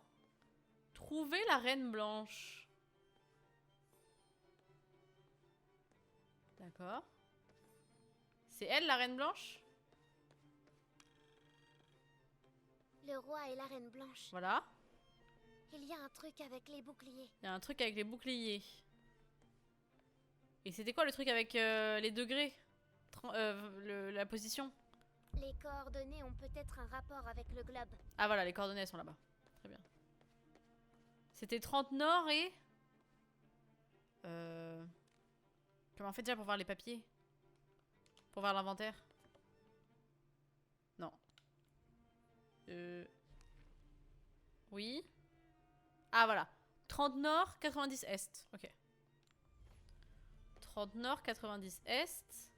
trouver la reine blanche. D'accord. C'est elle la reine blanche? Le roi et la reine blanche. Voilà. Il y a un truc avec les boucliers. Il y a un truc avec les boucliers. Et c'était quoi le truc avec les degrés? La position? Les coordonnées ont peut-être un rapport avec le globe. Ah voilà, les coordonnées elles sont là-bas. Très bien. C'était 30 nord et... Comment on fait déjà pour voir les papiers? Pour voir l'inventaire? Non. Oui. Ah voilà. 30 nord, 90 est. Ok. 30 nord, 90 est.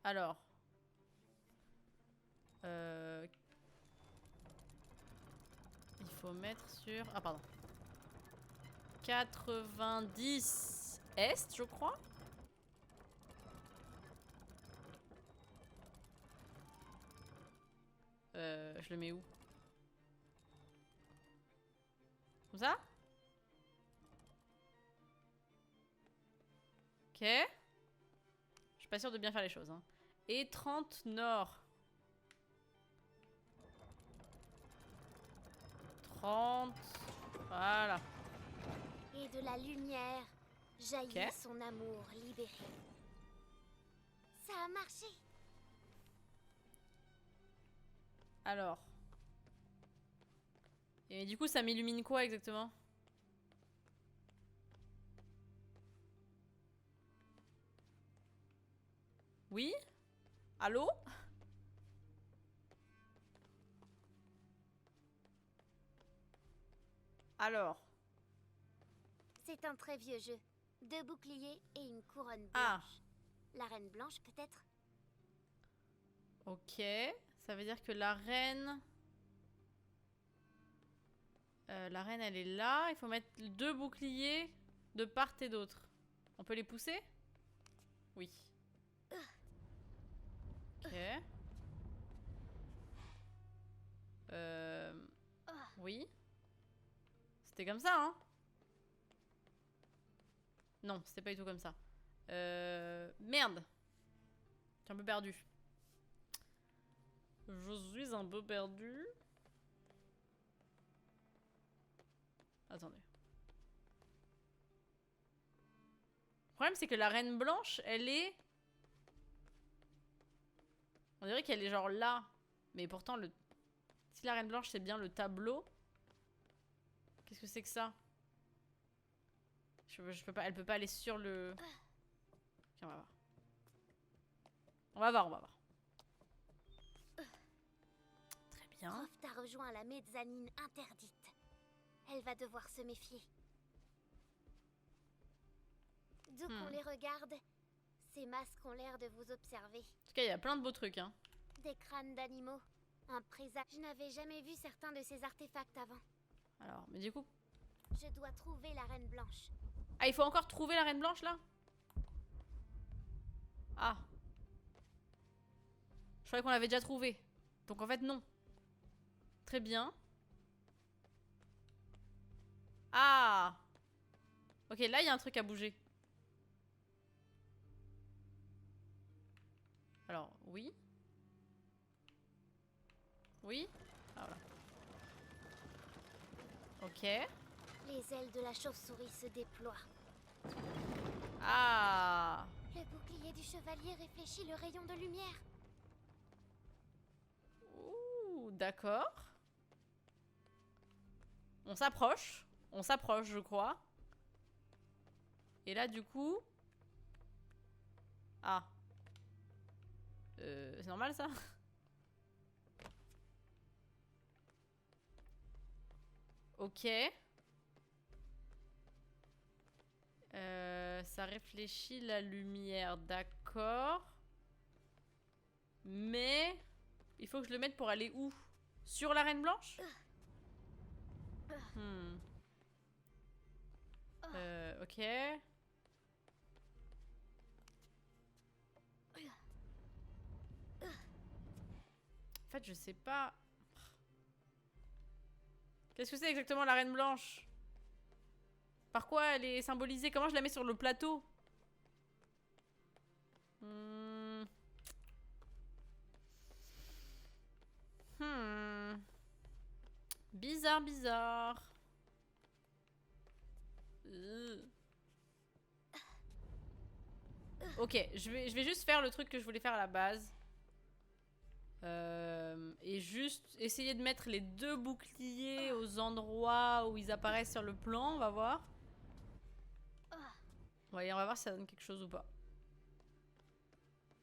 Alors. Il faut mettre sur... Ah pardon. 90 est, je crois. Je le mets où? Comme ça? Ok. Je suis pas sûre de bien faire les choses. Hein. Et 30 nord. 30. Voilà. Et de la lumière jaillit Ok. son amour libéré. Ça a marché. Alors. Et du coup, ça m'illumine quoi exactement? Oui? Allô? Alors. C'est un très vieux jeu. 2 boucliers et une couronne blanche. Ah. La reine blanche peut-être? Ok. Ça veut dire que la reine... la reine, elle est là. Il faut mettre 2 boucliers de part et d'autre. On peut les pousser? Oui. Ok. Oui. C'était comme ça, hein? Non, c'était pas du tout comme ça. Merde. Je suis un peu perdu. Je suis un peu perdu. Attendez. Le problème, c'est que la reine blanche, elle est... On dirait qu'elle est genre là. Mais pourtant, le... si la reine blanche, c'est bien le tableau... Qu'est-ce que c'est que ça? Je peux pas... Elle peut pas aller sur le... Ok, on va voir. On va voir, on va voir. Très bien. Croft a rejoint la mezzanine interdite. Elle va devoir se méfier. D'où qu'on les regarde, ces masques ont l'air de vous observer. En tout cas, il y a plein de beaux trucs, hein. Des crânes d'animaux, un présage. Je n'avais jamais vu certains de ces artefacts avant. Alors, mais du coup... Je dois trouver la reine blanche. Ah, il faut encore trouver la reine blanche, là? Ah. Je croyais qu'on l'avait déjà trouvée. Donc en fait, non. Très bien. Ah. Ok, là, il y a un truc à bouger. Alors, oui. Oui. Ah, voilà. Ok. Les ailes de la chauve-souris se déploient. Ah. Le bouclier du chevalier réfléchit le rayon de lumière. Ouh, d'accord. On s'approche. On s'approche, je crois. Et là, du coup... Ah. C'est normal, ça? Ok. Ça réfléchit la lumière, d'accord. Mais... Il faut que je le mette pour aller où? Sur la reine blanche? Ok. fait, je sais pas. Qu'est-ce que c'est exactement la reine blanche? Par quoi elle est symbolisée? Comment je la mets sur le plateau? Bizarre, bizarre. Ok, je vais juste faire le truc que je voulais faire à la base. Et juste essayer de mettre les 2 boucliers aux endroits où ils apparaissent sur le plan, on va voir. Ouais, on va voir si ça donne quelque chose ou pas.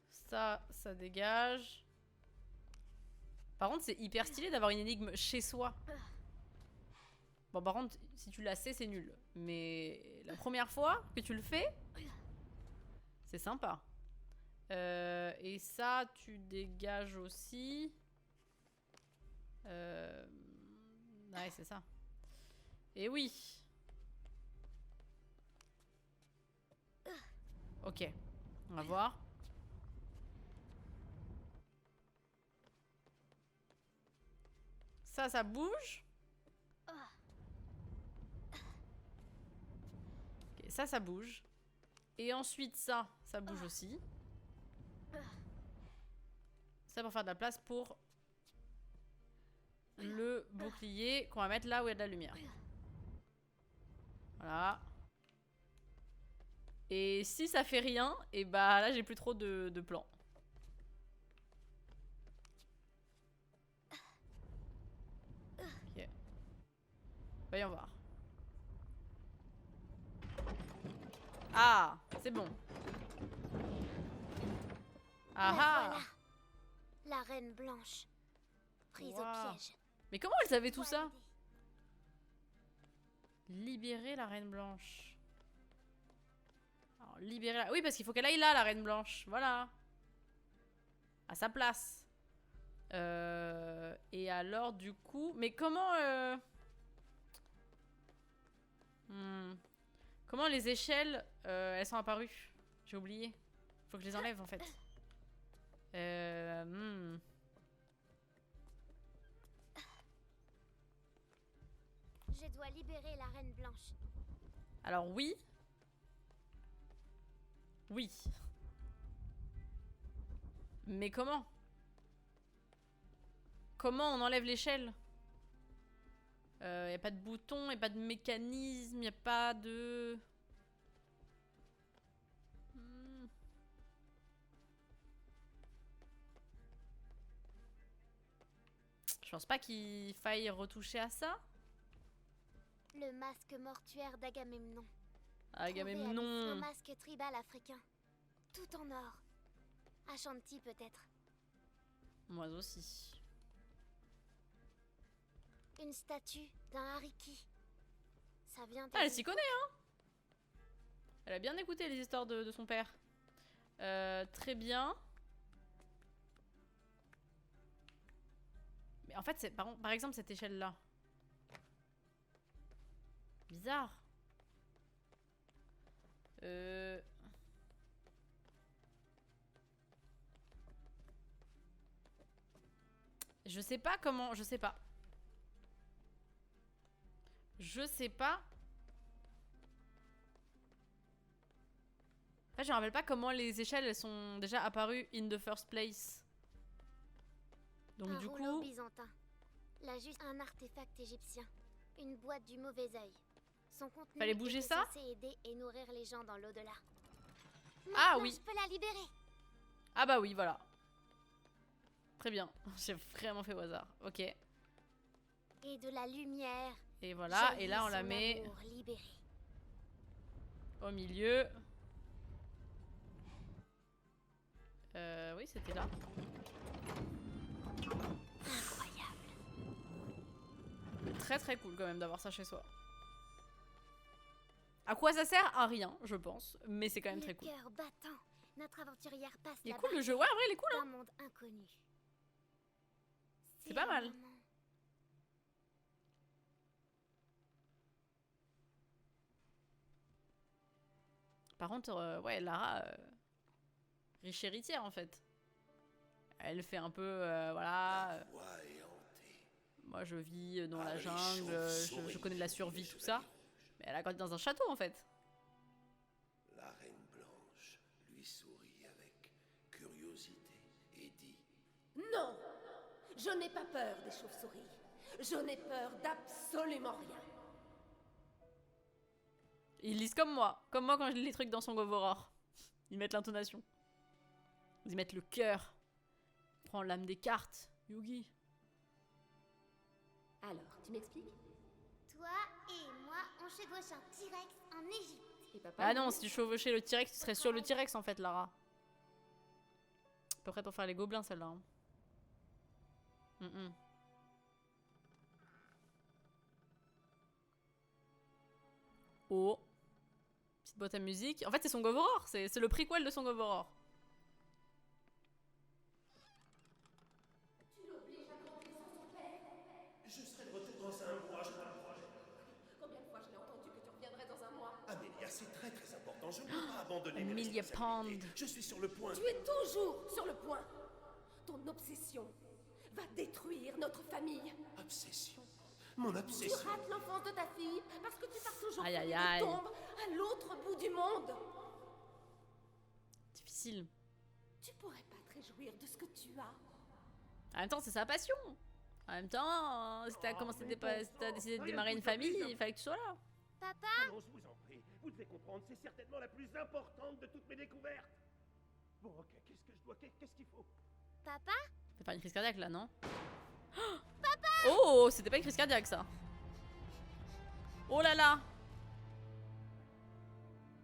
Ça dégage. Par contre, c'est hyper stylé d'avoir une énigme chez soi. Bon, par contre, si tu la sais, c'est nul. Mais la première fois que tu le fais, c'est sympa. Et ça, tu dégages aussi. Ouais, c'est ça. Et oui. Ok. On va voir. Ça bouge. Ok, ça bouge. Et ensuite, ça bouge aussi. Ça pour faire de la place pour le bouclier qu'on va mettre là où il y a de la lumière. Voilà. Et si ça fait rien, et bah là j'ai plus trop de plans. Ok. Voyons voir. Ah, c'est bon. Ah ah. Voilà. La reine blanche. Prise Wow. au piège. Mais comment elle savait tout ça? Wildé. Libérer la reine blanche. Alors, libérer la... Oui, parce qu'il faut qu'elle aille là, la reine blanche. Voilà. À sa place. Et alors, du coup... Mais comment... Comment les échelles, elles sont apparues? J'ai oublié. Faut que je les enlève, en fait. Je dois libérer la reine blanche. Alors, oui. Oui. Mais comment? Comment on enlève l'échelle? Y a pas de bouton, y a pas de mécanisme, y a pas de... Je pense pas qu'il faille retoucher à ça. Le masque mortuaire d'Agamemnon. Agamemnon. Un masque tribal africain. Tout en or. Ashanti peut-être. Moi aussi. Une statue d'un hariki. Ça vient Ah, elle s'y connaît, hein. Elle a bien écouté les histoires de son père. Très bien. Mais en fait, par exemple, cette échelle-là. Bizarre. Je sais pas comment... Je sais pas. Je sais pas. En fait, je me rappelle pas comment les échelles elles sont déjà apparues in the first place. Donc un du rouleau coup... byzantin. Là juste un artefact égyptien. Une boîte du mauvais œil. Son contenu Fallait bouger était ça censé aider et nourrir les gens dans l'au-delà. Ah Maintenant, oui. je peux la libérer. Ah bah oui, voilà. Très bien. J'ai vraiment fait au hasard. Ok. Et de la lumière. Et voilà. Et jaillit là, on la son met amour libéré. au milieu. Oui, c'était là. Incroyable. Très très cool quand même d'avoir ça chez soi. À quoi ça sert? À rien, je pense. Mais c'est quand même très cool. Le cœur battant. Notre aventurière passe Il est la cool le jeu. Ouais, en vrai, il est cool. d'un monde inconnu. C'est pas mal. un moment. Par contre, ouais, Lara... riche héritière en fait. Elle fait un peu, voilà. Voix est hantée. Moi, je vis dans la Les jungle, chauves-souris, je connais de la survie, les tout ça. chevaliers Mais elle a grandi dans un château, en fait. La reine blanche lui sourit avec curiosité et dit Non! Je n'ai pas peur des chauves-souris. Je n'ai peur d'absolument rien. Ils lisent comme moi quand je lis les trucs dans son Govoror. Ils mettent l'intonation. Ils y mettent le cœur. Prends l'âme des cartes, Yugi. Alors, tu m'expliques? Toi et moi, on chevauche un T-Rex en Égypte. Et papa? Ah non, si tu chevauchais le T-Rex, tu serais sur le T-Rex en fait, Lara. À peu près pour faire les gobelins, celle-là. Hein. Oh. Petite boîte à musique. En fait, c'est son Govoror. C'est le prequel de son Govoror. Je serai de retour dans un mois, je crois. Combien de fois je l'ai entendu que tu reviendrais dans un mois? Amélia, c'est très très important. Je ne peux pas abandonner mes Amelia responsabilités. Pond. Je suis sur le point. Tu es toujours sur le point. Ton obsession va détruire notre famille. Obsession. Mon Tu obsession. rates l'enfance de ta fille parce que tu pars toujours Aïe, aïe, fouiller aïe. des tombes à l'autre bout du monde. Difficile. Tu pourrais pas te réjouir de ce que tu as. En même temps, c'est sa passion. En même temps, si t'as décidé de démarrer une famille, il fallait que tu sois là. Papa, Allons, je vous en prie. Vous devez comprendre, c'est certainement la plus importante de toutes mes découvertes. Bon, ok, qu'est-ce que je dois... Qu'est-ce qu'il faut? papa, T'as pas une crise cardiaque là, non? Papa! Oh, c'était pas une crise cardiaque ça. Oh là là!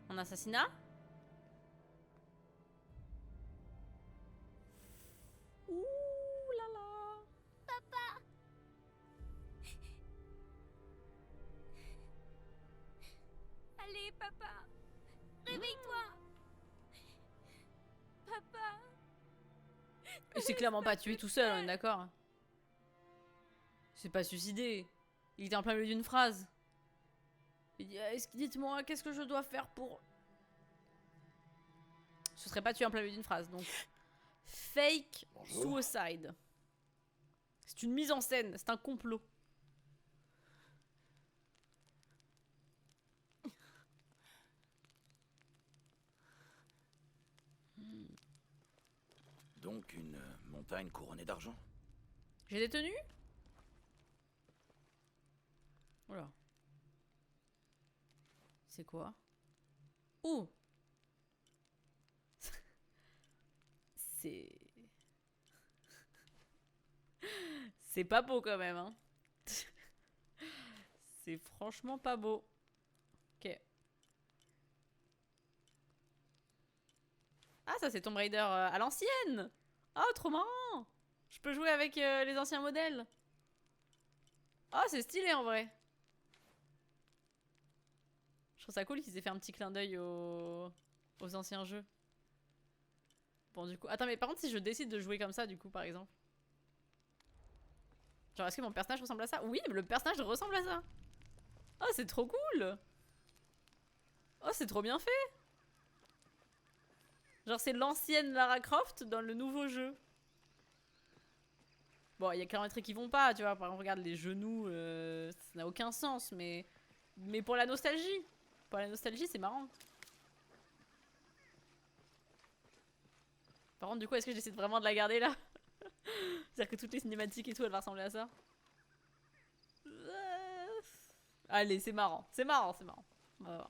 Un assassinat? Ouh là là! allez, papa, réveille-toi. Papa, Il s'est clairement pas tué tout seul, on est d'accord? Il s'est pas suicidé. Il était en plein milieu d'une phrase. Il dit, dites-moi, qu'est-ce que je dois faire pour... Ce serait pas tué en plein milieu d'une phrase, donc... Fake Bonjour. suicide. C'est une mise en scène, c'est un complot. donc une montagne couronnée d'argent. J'ai des tenues? Voilà. C'est quoi? Oh! C'est... C'est pas beau quand même, hein. C'est franchement pas beau. Ok. Ah, ça c'est Tomb Raider à l'ancienne! Oh, trop marrant! Je peux jouer avec les anciens modèles. Oh, c'est stylé en vrai. Je trouve ça cool qu'ils aient fait un petit clin d'œil aux anciens jeux. Bon, du coup... Attends, mais par contre, si je décide de jouer comme ça, du coup, par exemple... Genre, est-ce que mon personnage ressemble à ça? Oui, mais le personnage ressemble à ça. Oh, c'est trop cool. Oh, c'est trop bien fait. Genre, c'est l'ancienne Lara Croft dans le nouveau jeu. Bon, il y a clairement des trucs qui vont pas, tu vois. Par exemple, regarde les genoux, ça n'a aucun sens, mais pour la nostalgie. Pour la nostalgie, c'est marrant. Par contre, du coup, est-ce que j'essaie vraiment de la garder là? C'est-à-dire que toutes les cinématiques et tout, elles vont ressembler à ça. Allez, c'est marrant. C'est marrant, c'est marrant. On va voir.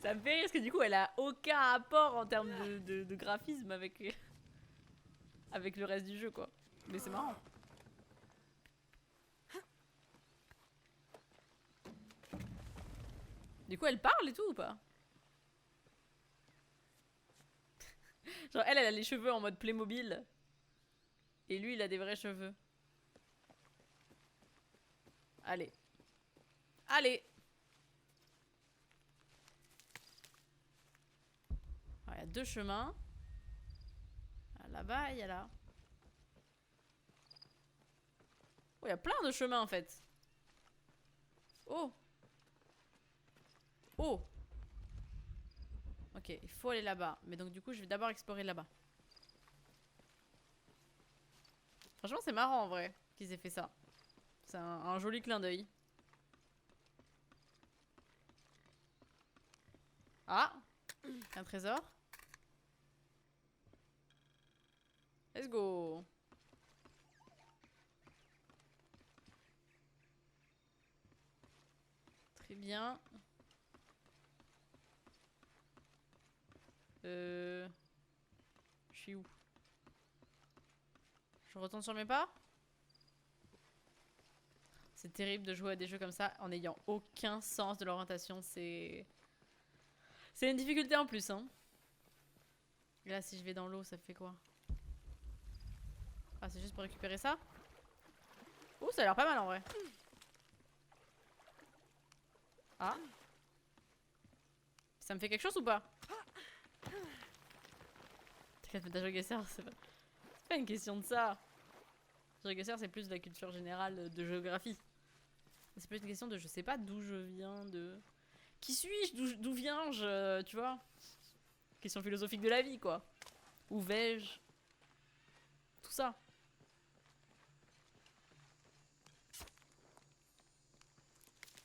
Ça me fait rire parce que du coup, elle a aucun apport en termes de graphisme avec le reste du jeu, quoi. Mais c'est marrant. Du coup, elle parle et tout ou pas? Genre, elle a les cheveux en mode Playmobil. Et lui, il a des vrais cheveux. Allez. Allez! Alors, il y a deux chemins. Là-bas, il y a là. Oh, il y a plein de chemins en fait. Oh! Oh! Ok, il faut aller là-bas. Mais donc du coup, je vais d'abord explorer là-bas. Franchement, c'est marrant en vrai qu'ils aient fait ça. C'est un joli clin d'œil. Ah, un trésor. Let's go. Très bien. Je suis où? Je retourne sur mes pas? C'est terrible de jouer à des jeux comme ça en n'ayant aucun sens de l'orientation. C'est une difficulté en plus, hein. Et là, si je vais dans l'eau, ça fait quoi? Ah, c'est juste pour récupérer ça? Oh, ça a l'air pas mal en vrai. Ah. Ça me fait quelque chose ou pas? T'inquiète, t'as joué c'est pas une question de ça. GeoGuessr, c'est plus de la culture générale de géographie. C'est plus une question de je sais pas d'où je viens, de... Qui suis-je? D'où viens-je? Tu vois? Question philosophique de la vie, quoi. Où vais-je? Tout ça.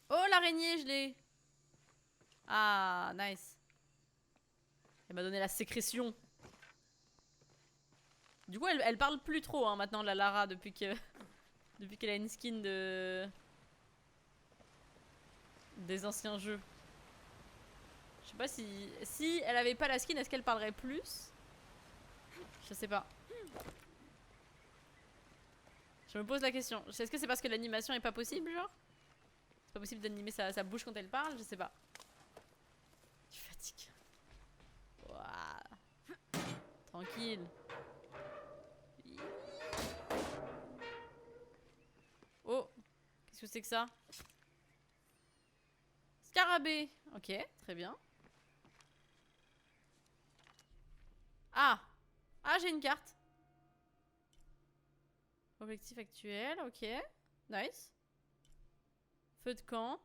Oh, l'araignée, je l'ai. Ah, nice. Elle m'a donné la sécrétion. Du coup, elle parle plus trop, hein, maintenant, la Lara, depuis qu'elle a une skin des anciens jeux. Je sais pas si elle avait pas la skin, est-ce qu'elle parlerait plus? Je sais pas. Je me pose la question. Est-ce que c'est parce que l'animation est pas possible, genre? C'est pas possible d'animer sa bouche quand elle parle? Je sais pas. Je suis fatiguée. Ouah. Tranquille. Oh, qu'est-ce que c'est que ça? Scarabée. Ok, très bien. Ah. Ah, j'ai une carte. Objectif actuel, ok. Nice. Feu de camp.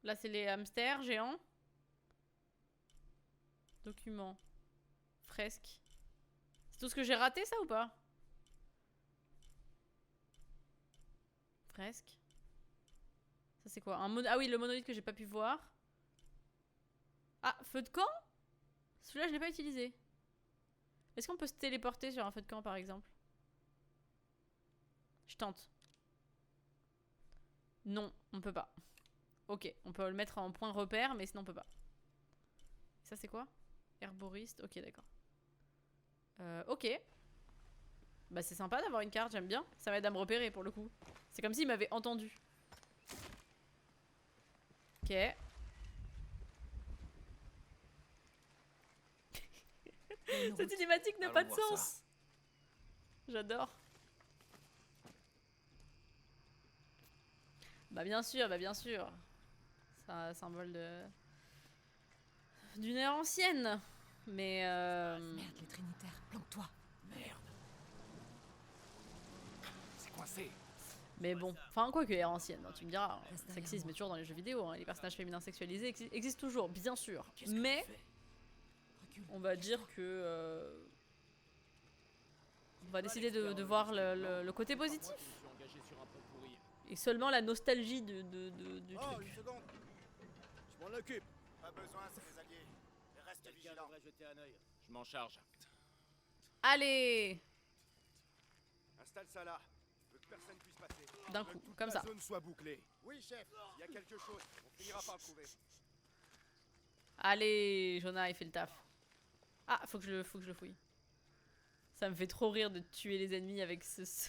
Là, c'est les hamsters géants. Documents. Fresque. C'est tout ce que j'ai raté, ça, ou pas? Fresque. Ça, c'est quoi? Ah oui, le monolithe que j'ai pas pu voir. Ah, feu de camp? Celui-là, je l'ai pas utilisé. Est-ce qu'on peut se téléporter sur un feu de camp, par exemple? Je tente. Non, on peut pas. Ok, on peut le mettre en point repère, mais sinon on peut pas. Ça, c'est quoi? Herboriste, ok, d'accord. Ok. Bah, c'est sympa d'avoir une carte, j'aime bien. Ça m'aide à me repérer, pour le coup. C'est comme s'il m'avait entendu. Ok. Cette cinématique n'a pas de sens. J'adore. Bah bien sûr, bah bien sûr. C'est un symbole d'une ère ancienne. Mais Merde, les Trinitaires, planque-toi. Merde. C'est coincé. mais bon, enfin quoi que ère ancienne, hein, tu me diras. Reste derrière Sexisme moi. est toujours dans les jeux vidéo, hein, les personnages féminins sexualisés existent toujours, bien sûr. Qu'est-ce que Mais tu fais? Recule. on va dire que on va décider de voir le côté positif. Et seulement la nostalgie du Oh, truc. une seconde. Je m'en occupe. Pas besoin, c'est mes alliés. Reste vigilant. Jeter un œil. Je m'en charge. Allez, Installe ça là. Je veux que personne puisse passer. d'un Que coup, toute comme la ça. zone soit bouclée. Oui, chef. Il y a quelque chose. On finira par le trouver. Allez, Jonah, il fait le taf. Ah, faut que je le fouille. Ça me fait trop rire de tuer les ennemis avec cette skin.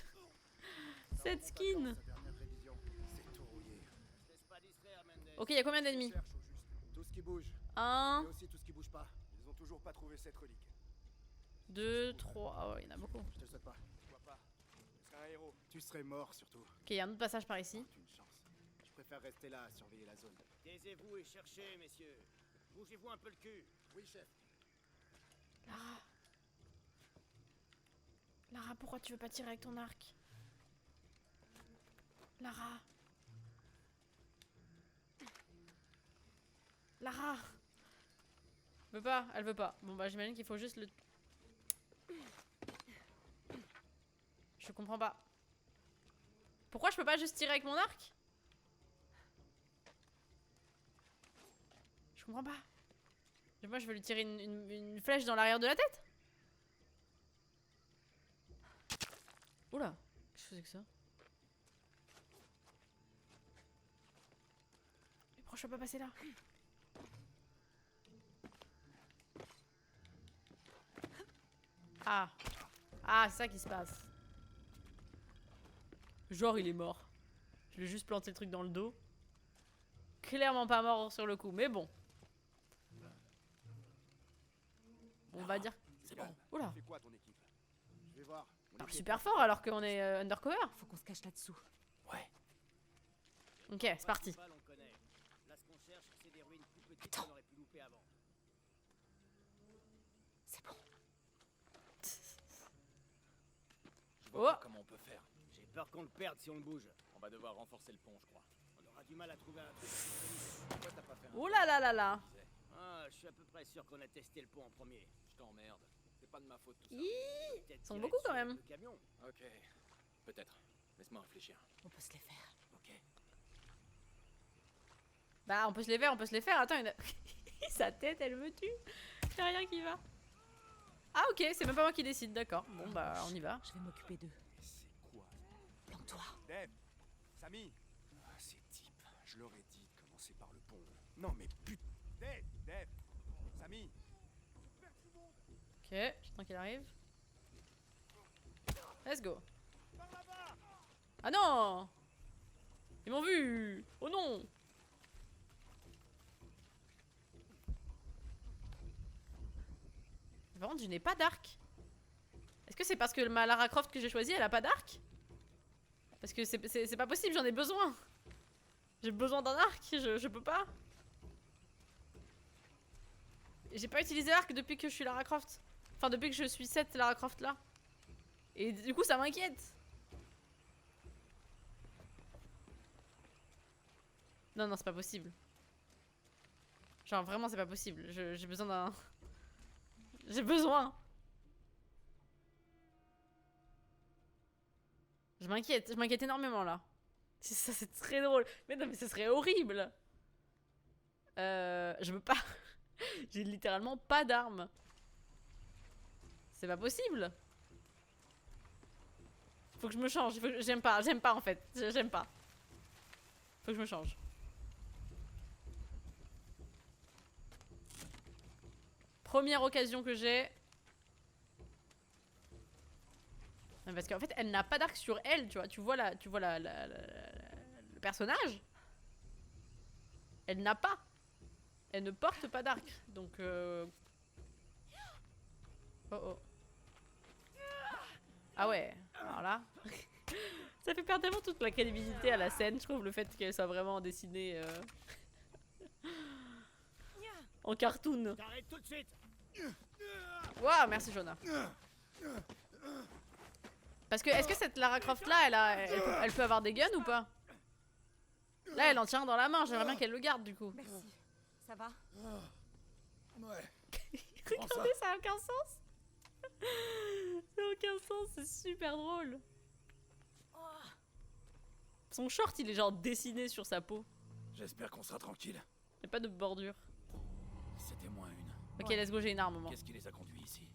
Sa dernière révision. C'est tout rouillé. Ok, il y a combien d'ennemis? Cherche au juste. Tout ce qui bouge. Un, Et aussi tout ce qui bouge pas. Ils ont toujours pas trouvé cette relique. 2, 3. Ah ouais, il y en a beaucoup. Je te le souhaite pas. Je vois pas. Tu serais un héros. Tu serais mort surtout. Ok, il y a un autre passage par ici. C'est une chance. Je préfère rester là à surveiller la zone. Taisez-vous et cherchez, messieurs. Bougez-vous un peu le cul. Oui, chef. Lara. Lara, pourquoi tu veux pas tirer avec ton arc? Lara. Lara. Veut pas, elle veut pas. Bon bah j'imagine qu'il faut juste le... Je comprends pas. Pourquoi je peux pas juste tirer avec mon arc? Je comprends pas. Moi je veux lui tirer une flèche dans l'arrière de la tête. Oula, qu'est-ce que c'est que ça? Mais pourquoi je peux pas passer là? Ah. Ah, c'est ça qui se passe. Genre il est mort. Je lui ai juste planté le truc dans le dos. Clairement pas mort sur le coup, mais bon. On va dire... C'est bon. Oula. C'est quoi ton équipe? Je vais voir. Super fort alors qu'on est undercover. Faut qu'on se cache là-dessous. Ouais. Ok, c'est parti. Là, ce qu'on cherche, c'est des ruines plus petites Attends. qu'on aurait pu louper avant. C'est bon. Je vois Oh. pas comment on peut faire. J'ai peur qu'on le perde si on le bouge. On va devoir renforcer le pont, je crois. On aura du mal à trouver un truc. Pourquoi t'as pas fait un... Ouh là là là là. Ah, je suis à peu près sûr qu'on a testé le pont en premier. Je t'emmerde. C'est pas de ma faute tout ça. Ils Peut-être sont tirer beaucoup quand dessus avec même. le camion. Ok. Peut-être. Laisse-moi réfléchir. On peut se les faire. Ok. Bah on peut se les faire, on peut se les faire. Attends, sa tête elle me tue. Y'a rien qui va. Ah ok, c'est même pas moi qui décide, d'accord. Bon bah on y va. Je vais m'occuper d'eux. C'est quoi? Planque-toi. Dave, Samy. Ah, ces types, je leur ai dit de commencer par le pont. Non mais putain. Dave, Samy. Ok, j'attends qu'il arrive. Let's go. Ah non! Ils m'ont vu! Oh non! Par contre, je n'ai pas d'arc. Est-ce que c'est parce que ma Lara Croft que j'ai choisie, elle a pas d'arc? Parce que c'est pas possible, j'en ai besoin. J'ai besoin d'un arc, je peux pas. J'ai pas utilisé l'arc depuis que je suis Lara Croft. Enfin, depuis que je suis cette Lara Croft là. Et du coup, ça m'inquiète. Non, non, c'est pas possible. Genre, vraiment, c'est pas possible. J'ai besoin d'un... J'ai besoin. Je m'inquiète énormément là. Ça, c'est très drôle. Mais non, mais ce serait horrible. Je veux pas... J'ai littéralement pas d'armes. C'est pas possible. Faut que je me change. J'aime pas en fait. J'aime pas. Faut que je me change. Première occasion que j'ai. Parce qu'en fait, elle n'a pas d'arc sur elle, tu vois. Tu vois le personnage. Elle n'a pas. Elle ne porte pas d'arc. Donc Oh oh. Ah ouais. Alors là. Ça fait perdre tellement toute la crédibilité à la scène, je trouve, le fait qu'elle soit vraiment dessinée en cartoon. T'arrêtes tout de suite. Waouh, merci Jonah. Parce que, est-ce que cette Lara Croft là, elle peut avoir des guns ou pas? Là, elle en tient dans la main, j'aimerais bien qu'elle le garde du coup. Merci. Ça va? Ouais. Regardez, ça a aucun sens. Ça a aucun sens, c'est super drôle. Son short, il est genre dessiné sur sa peau. J'espère qu'on sera tranquille. Il n'y a pas de bordure. C'était moins une. Ok, Ouais. let's go, j'ai une arme au moins. Qu'est-ce qui les a conduits ici?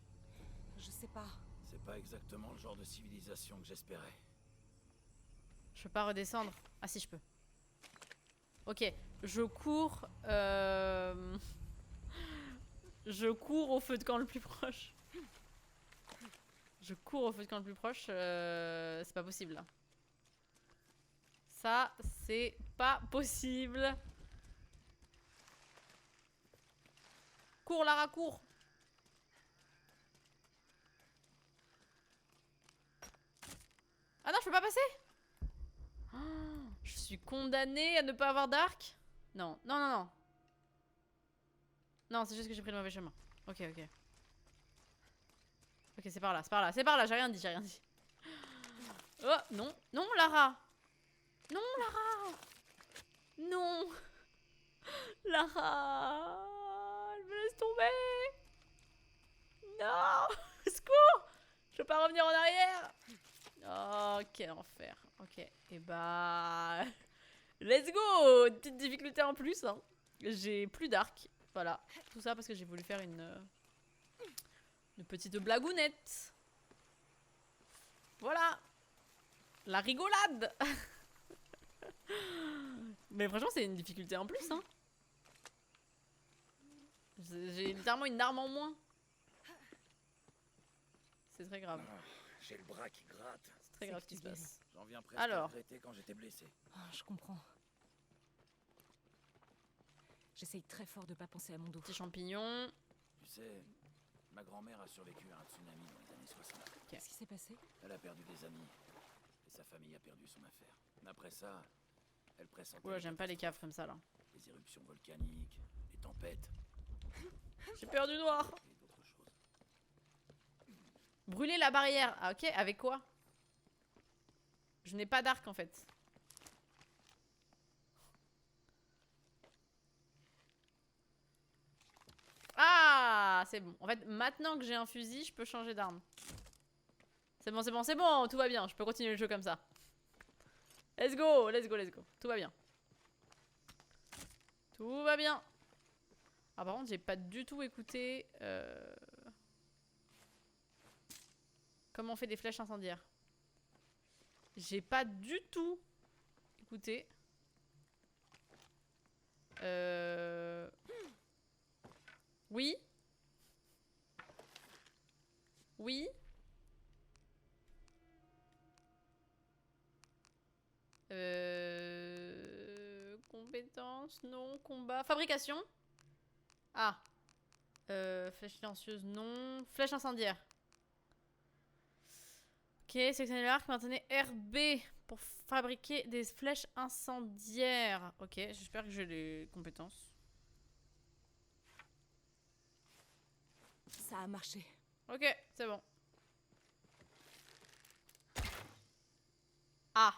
Je sais pas. C'est pas exactement le genre de civilisation que j'espérais. Je peux pas redescendre. Ah si, je peux. Ok, je cours. Je cours au feu de camp le plus proche. Je cours au feu de camp le plus proche. C'est pas possible là. Ça, c'est pas possible. Cours, Lara, cours. Ah non, je peux pas passer. Oh, je suis condamnée à ne pas avoir d'arc. Non, non, non, non. Non, c'est juste que j'ai pris le mauvais chemin. Ok, ok. Ok, c'est par là, c'est par là, c'est par là, j'ai rien dit, j'ai rien dit. Oh, non, non, Lara. Non, Lara. Non. Lara. Elle me laisse tomber. sauver. Non. Au secours. Je peux pas revenir en arrière. Oh, quel enfer. Ok. Et bah... Let's go. Une petite difficulté en plus. Hein. J'ai plus d'arc. Voilà. Tout ça parce que j'ai voulu faire une petite blagounette. Voilà. La rigolade. Mais franchement, c'est une difficulté en plus. Hein. J'ai littéralement une arme en moins. C'est très grave. Ah, j'ai le bras qui gratte. C'est très grave ce qui se passe. J'en viens presque Alors. à regretter quand j'étais blessé. Ah, je comprends. J'essaye très fort de pas penser à mon dos. Petit champignon. Tu sais, ma grand-mère a survécu à un tsunami dans les années 60. Qu'est-ce qui s'est passé? Elle a perdu des amis. Et sa famille a perdu son affaire. Après ça, elle pressentait Ouais, j'aime pas les caves comme ça là. les éruptions volcaniques, les tempêtes J'ai peur du noir. et d'autres choses. Brûler la barrière. Ah ok, avec quoi? Je n'ai pas d'arc en fait. Ah, c'est bon. En fait, maintenant que j'ai un fusil, je peux changer d'arme. C'est bon, c'est bon, c'est bon, tout va bien. Je peux continuer le jeu comme ça. Let's go, let's go, let's go. Tout va bien. Tout va bien. Ah, par contre, j'ai pas du tout écouté... Comment on fait des flèches incendiaires. J'ai pas du tout écouté. Oui. Oui. Compétences, non. Combat. Fabrication. Ah. Flèche silencieuse, non. Flèche incendiaire. Ok, sélectionnez l'arc, maintenez RB pour fabriquer des flèches incendiaires. Ok, j'espère que j'ai les compétences. Ça a marché. Ok, c'est bon. Ah.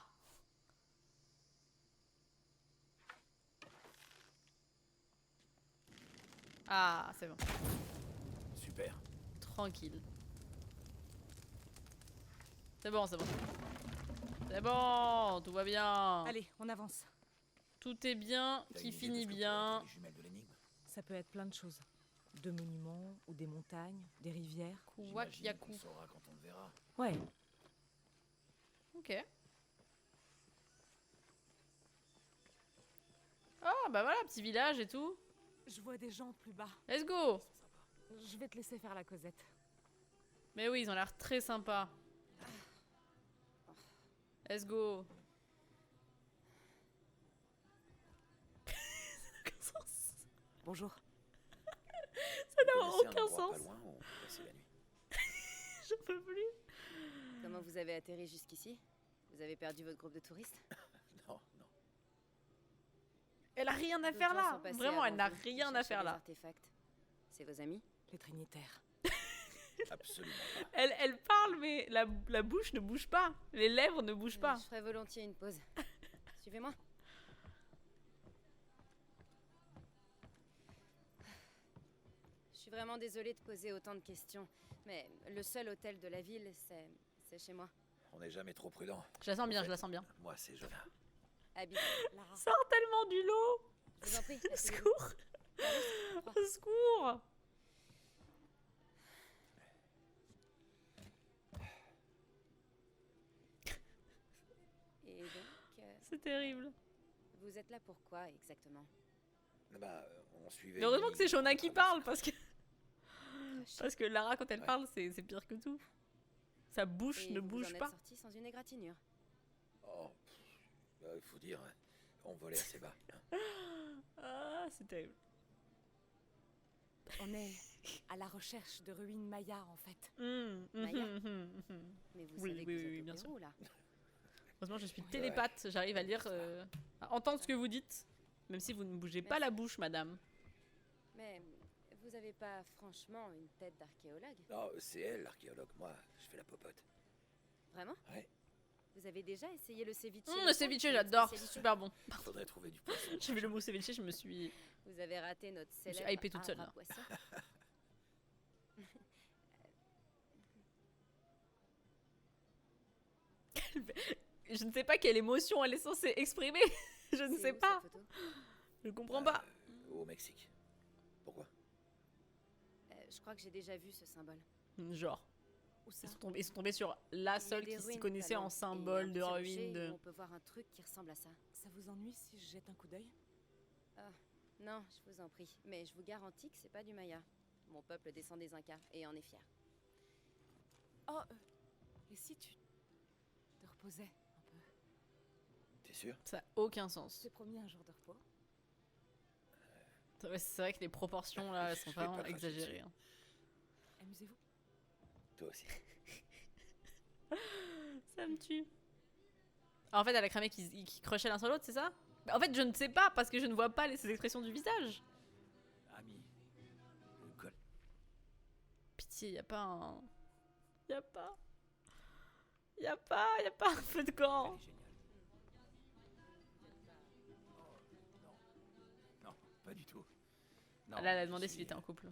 Ah, c'est bon. Super. Tranquille. C'est bon, c'est bon. C'est bon, tout va bien. Allez, on avance. Tout est bien, T'as qui une idée finit de ce que bien. pourraient être les jumelles de l'énigme? Ça peut être plein de choses. De monuments, ou des montagnes, des rivières. Kouak J'imagine Yaku. qu'on saura quand on le verra. Ouais. Ok. Ah, bah voilà, petit village et tout. Je vois des gens plus bas. Let's go. Je vais te laisser faire la causette. Mais oui, ils ont l'air très sympas. Let's go. Bonjour. Ça n'a Vous connaissez un aucun endroit sens. pas loin où on peut passer la nuit? Je peux plus. Comment vous avez atterri jusqu'ici? Vous avez perdu votre groupe de touristes? Non, non. Elle a rien à D'autres faire gens là. sont passés Vraiment, elle avant n'a vous, qui rien à cherchaient faire des là. artefacts. C'est vos amis? Les Trinitaires. Absolument pas. Elle parle, mais la bouche ne bouge pas. Les lèvres ne bougent pas. Je ferai volontiers une pause. Suivez-moi. Je suis vraiment désolée de poser autant de questions, mais le seul hôtel de la ville, c'est chez moi. On n'est jamais trop prudent. Je la sens bien, En je la fait, sens bien. Moi, c'est Jonah. Habite. Lara. Sors tellement du lot. Je vous en prie. Au asseyez-vous. secours. Au secours. Et donc, C'est terrible. vous êtes là pour quoi exactement? Bah, on suivait. Mais heureusement une que c'est ligne Shona pour qui traverser parle parce que Lara quand elle Ouais. parle c'est pire que tout. Sa bouche Et ne vous bouge en êtes pas. sorti sans une égratignure. Oh, il faut dire, on volait assez bas. Ah, c'est terrible. On est à la recherche de ruines mayas en fait. Maya. Mhm. Mais vous Oui, savez oui, que vous oui, êtes bien au sûr. Pérou, là. Heureusement je suis télépathe, j'arrive à lire, à entendre ce que vous dites. Même si vous ne bougez pas la bouche, madame. Mais vous avez pas franchement une tête d'archéologue? Non, c'est elle, l'archéologue. Moi, je fais la popote. Vraiment? Ouais. Vous avez déjà essayé le ceviche Le local, ceviche, c'est j'adore, c'est spécialité. super bon. Faudrait trouver du poisson. J'ai vu le mot ceviche, je me suis... Vous avez raté notre me suis célèbre hypée toute seule, havre à là. poisson. Je ne sais pas quelle émotion elle est censée exprimer. Je ne C'est sais où, pas. cette photo Je comprends pas. Au Mexique. Pourquoi? Je crois que j'ai déjà vu ce symbole. Genre, Où ça? ils sont tombés sur la Il y a seule des qui s'y ruines connaissait pas en loin, symbole et un de petit rocher ruine de... où on peut voir un truc qui ressemble à ça. Ça vous ennuie si je jette un coup d'œil? Non, je vous en prie. Mais je vous garantis que c'est pas du Maya. Mon peuple descend des Incas et en est fier. Oh, et si tu te reposais un peu? T'es sûr? Ça n'a aucun sens. J'ai promis un jour de repos. C'est vrai que les proportions là sont Je vais pas vraiment cracher exagérées. dessus. hein. Amusez-vous. Toi aussi. Ça me tue. Ah, en fait, elle a cramé qui crochaient l'un sur l'autre, c'est ça? Bah, en fait, je ne sais pas parce que je ne vois pas ces expressions du visage. Ami. Le col. Pitié, y a pas un... Y a pas un feu de camp. Non, pas du tout. Là, elle a demandé s'il était en couple.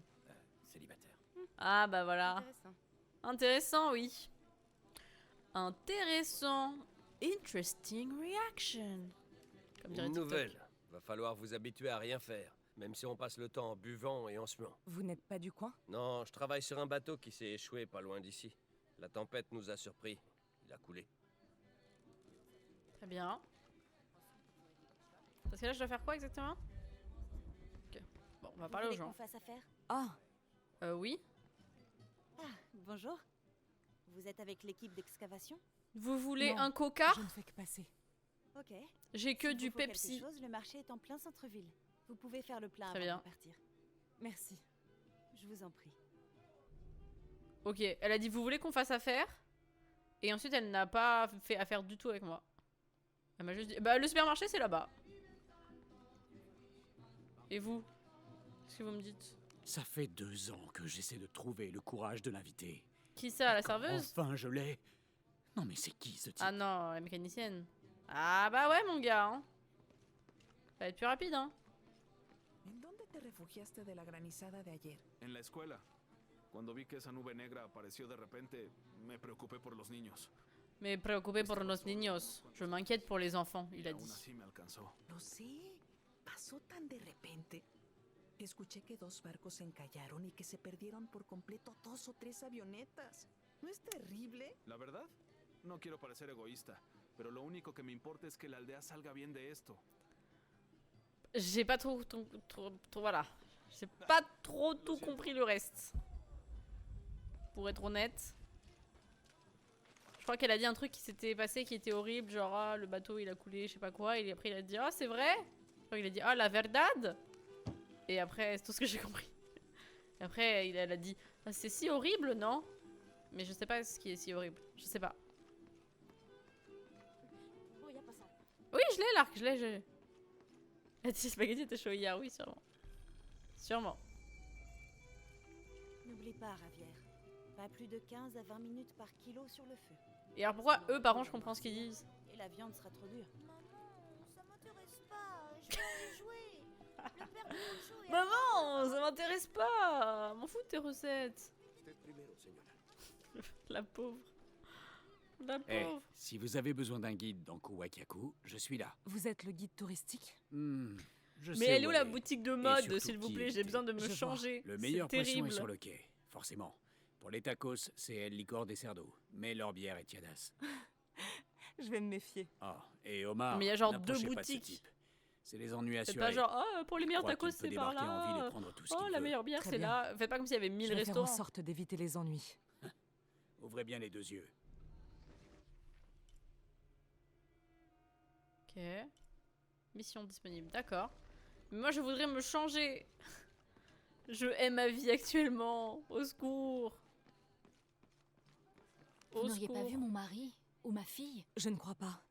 Célibataire. Ah bah voilà. Intéressant. Intéressant, oui. Intéressant. Interesting reaction. Comme dirait Une TikTok. nouvelle. Va falloir vous habituer à rien faire, même si on passe le temps en buvant et en suant. Vous n'êtes pas du coin? Non, je travaille sur un bateau qui s'est échoué pas loin d'ici. La tempête nous a surpris. Il a coulé. Très bien. Parce que là, je dois faire quoi exactement? Ok. Bon, on va parler aux gens. fasse affaire? Ah, Oui. Bonjour. Vous êtes avec l'équipe d'excavation? Vous voulez Non, un coca? je ne fais que passer. Ok. J'ai que S'il du vous faut quelque Pepsi. chose, le marché est en plein centre-ville. Vous pouvez faire le plein Très avant bien. de partir. Merci. Je vous en prie. Ok, elle a dit vous voulez qu'on fasse affaire? Et ensuite elle n'a pas fait affaire du tout avec moi. Elle m'a juste dit bah le supermarché c'est là-bas. Et vous? Qu'est-ce que vous me dites? Ça fait 2 ans que j'essaie de trouver le courage de l'inviter. Qui ça, la serveuse? Enfin, je l'ai. Non mais c'est qui ce type? Ah non, la mécanicienne. Ah bah ouais mon gars hein. Ça va être plus rapide hein. ¿En dónde te refugiaste de la granizada de ayer? En la escuela. Cuando vi que esa nube negra apareció de repente, me preocupé por los niños. Me preocupé por los niños. Je m'inquiète pour les enfants, il a Aún dit. así me alcanzó. Lo sé. Pasó tan de repente. Escuché que 2 barcos se encallaron y que se perdieron por completo 2 o 3 avionetas. ¿No es terrible? La verdad, no quiero parecer egoísta, pero lo único que me importa es que la aldea salga bien de esto. J'ai pas trop voilà. J'ai pas trop tout compris le reste. Pour être honnête. Je crois qu'elle a dit un truc qui s'était passé qui était horrible, genre ah, le bateau il a coulé, je sais pas quoi, et après il a dit ah c'est vrai. Je crois qu'il a dit ah la verdad. Et après c'est tout ce que j'ai compris. Et après elle a dit ah, c'est si horrible non? Mais je sais pas ce qui est si horrible, je sais pas. Bon, y a pas ça. Oui je l'ai l'arc, je l'ai. La petite spaghetti était chaud hier, oui sûrement. Sûrement. N'oublie pas, Ravière. Pas plus de 15 à 20 minutes par kilo sur le feu. Et alors pourquoi eux par contre je comprends ce qu'ils disent? Et la viande sera trop dure. Ça m'intéresse pas. Je vais aller jouer. Le père Pancho est... Maman, ça m'intéresse pas. M'en fous de tes recettes. La pauvre. La Eh, pauvre. si vous avez besoin d'un guide dans Kuwakyaku, je suis là. Vous êtes le guide touristique? Je Mais sais elle est où la aller. boutique de Et mode, surtout s'il vous qui plaît? J'ai était. besoin de me Je vois. changer. Le C'est meilleur poisson terrible. est sur le quai, forcément. Pour les tacos, c'est El Licor des Cerdos, mais leur bière est tiadasse. Je vais me méfier. Ah, et Omar, Mais il y a genre n'approchez 2 pas de ce boutiques. type. C'est les ennuis C'est assurés. pas genre, ah, pour les meilleurs Crois tacos, qu'il peut c'est par débarquer en ville et là. prendre tout ce Oh, qu'il la veut. meilleure bière, Très c'est bien. là. Faites pas comme s'il y avait 1000 Je vais faire en restaurants. sorte d'éviter les ennuis. Ouvrez bien les 2 yeux. Ok. Mission disponible, d'accord. Mais moi, je voudrais me changer. Je hais ma vie actuellement. Au secours. Vous Au n'auriez pas secours. vu mon mari ou ma fille? Je ne crois pas.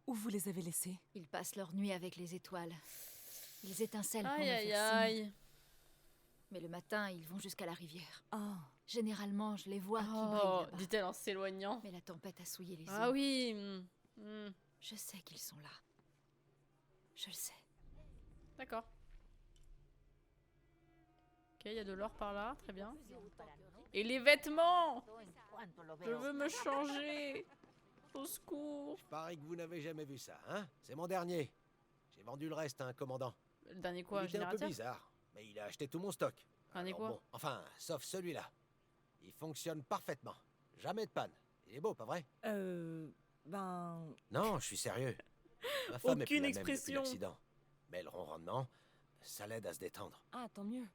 Où vous les avez laissés? Ils passent leur nuit avec les étoiles. Ils étincellent pour Aïe me aïe faire signe. aïe. Mais le matin, ils vont jusqu'à la rivière. Ah, Généralement, je les vois qui brillent Oh, là-bas. dit-elle en s'éloignant. Mais la tempête a souillé les Ah eaux. oui. Je sais qu'ils sont là. Je le sais. D'accord. Ok, il y a de l'or par là, très bien. Et les vêtements! Je veux me changer. Au secours. Pareil que vous n'avez jamais vu ça, hein? C'est mon dernier. J'ai vendu le reste à un commandant. Le dernier quoi, Il était un peu générateur? bizarre, mais il a acheté tout mon stock. Dernier Alors quoi? bon, enfin, sauf celui-là. Il fonctionne parfaitement. Jamais de panne. Il est beau, pas vrai? Ben... Non, je suis sérieux. Ma femme est plus Aucune la même depuis expression. l'accident. Mais le ronronnement, ça l'aide à se détendre. Ah, tant mieux.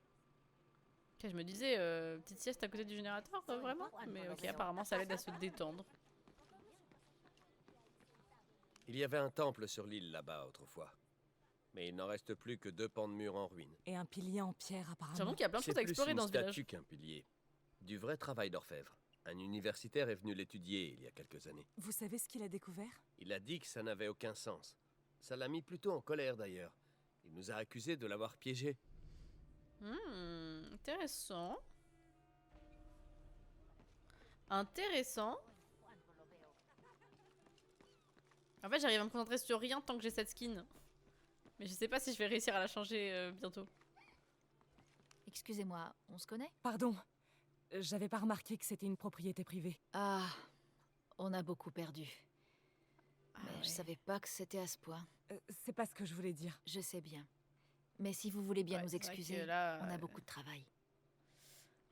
Ok, je me disais, petite sieste à côté du générateur, vraiment? Mais ok, apparemment ça l'aide à se détendre. Il y avait un temple sur l'île là-bas autrefois. Mais il n'en reste plus que 2 pans de mur en ruine. Et un pilier en pierre, apparemment. J'ai l'impression qu'il y a plein de choses à explorer dans ce C'est village. plus une statue qu'un pilier. Du vrai travail d'orfèvre. Un universitaire est venu l'étudier il y a quelques années. Vous savez ce qu'il a découvert? Il a dit que ça n'avait aucun sens. Ça l'a mis plutôt en colère d'ailleurs. Il nous a accusés de l'avoir piégé. Intéressant. Intéressant. En fait, j'arrive à me concentrer sur rien tant que j'ai cette skin. Mais je sais pas si je vais réussir à la changer bientôt. Excusez-moi, on se connaît? Pardon. J'avais pas remarqué que c'était une propriété privée. Ah, on a beaucoup perdu. Mais ouais. je savais pas que c'était à ce point. C'est pas ce que je voulais dire. Je sais bien. Mais si vous voulez bien Ouais, nous c'est vrai excuser, que là, on a beaucoup de travail.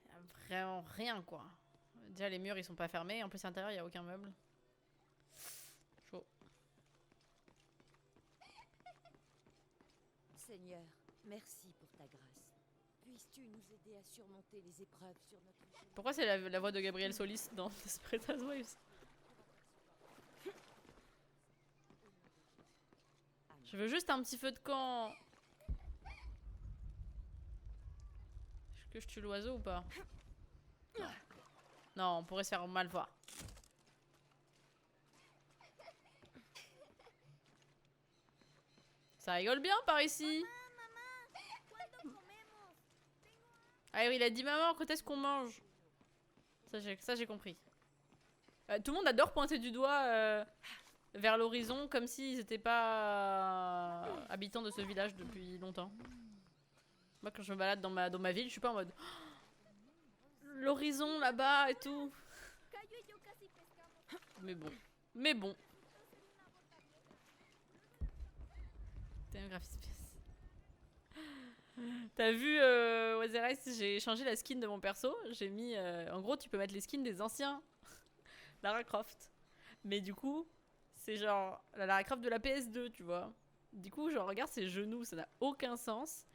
Y a vraiment rien quoi. Déjà les murs ils sont pas fermés, en plus à l'intérieur il y a aucun meuble. Chaud. Seigneur, merci pour ta grâce. Puisses-tu nous aider à surmonter les épreuves sur notre chemin? Pourquoi c'est la voix de Gabriel Solis dans Desperate Housewives? Je veux juste un petit feu de camp. Est-ce que je tue l'oiseau ou pas? Non. Non, on pourrait se faire mal voir. Ça rigole bien par ici. Ah oui, il a dit maman, quand est-ce qu'on mange? Ça j'ai compris. Tout le monde adore pointer du doigt vers l'horizon comme s'ils n'étaient pas habitants de ce village depuis longtemps. Moi quand je me balade dans ma ville, je suis pas en mode l'horizon là-bas et tout. Mais bon. Mais bon. T'es un graphiste. T'as vu, Wazerice, j'ai changé la skin de mon perso. J'ai mis... en gros, tu peux mettre les skins des anciens Lara Croft. Mais du coup, c'est genre la Lara Croft de la PS2, tu vois. Du coup, genre, regarde ses genoux, ça n'a aucun sens.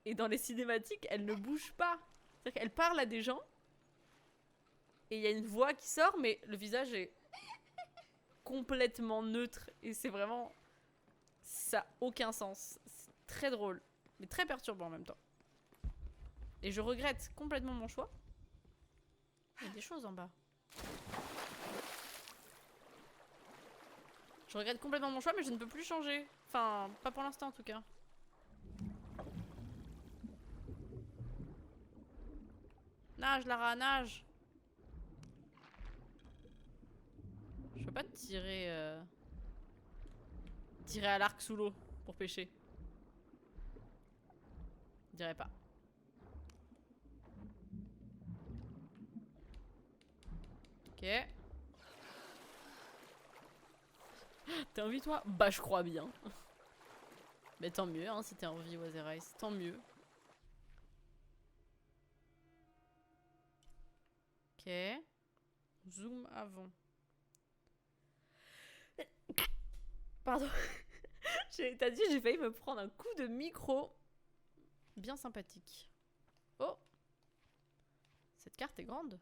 Et dans les cinématiques, elle ne bouge pas. C'est-à-dire qu'elle parle à des gens. Et il y a une voix qui sort, mais le visage est complètement neutre. Et c'est vraiment... ça n'a aucun sens. C'est très drôle. Mais très perturbant en même temps. Et je regrette complètement mon choix. Il y a des choses en bas. Je regrette complètement mon choix, mais je ne peux plus changer. Enfin, pas pour l'instant en tout cas. Nage, Lara, nage. Je peux pas tirer... tirer à l'arc sous l'eau pour pêcher. Je dirais pas. Ok. T'as envie toi? Bah je crois bien. Mais tant mieux hein, si t'as envie Wazerice, tant mieux. Ok. Zoom avant. Pardon. T'as dit j'ai failli me prendre un coup de micro. Bien sympathique. Oh! Cette carte est grande.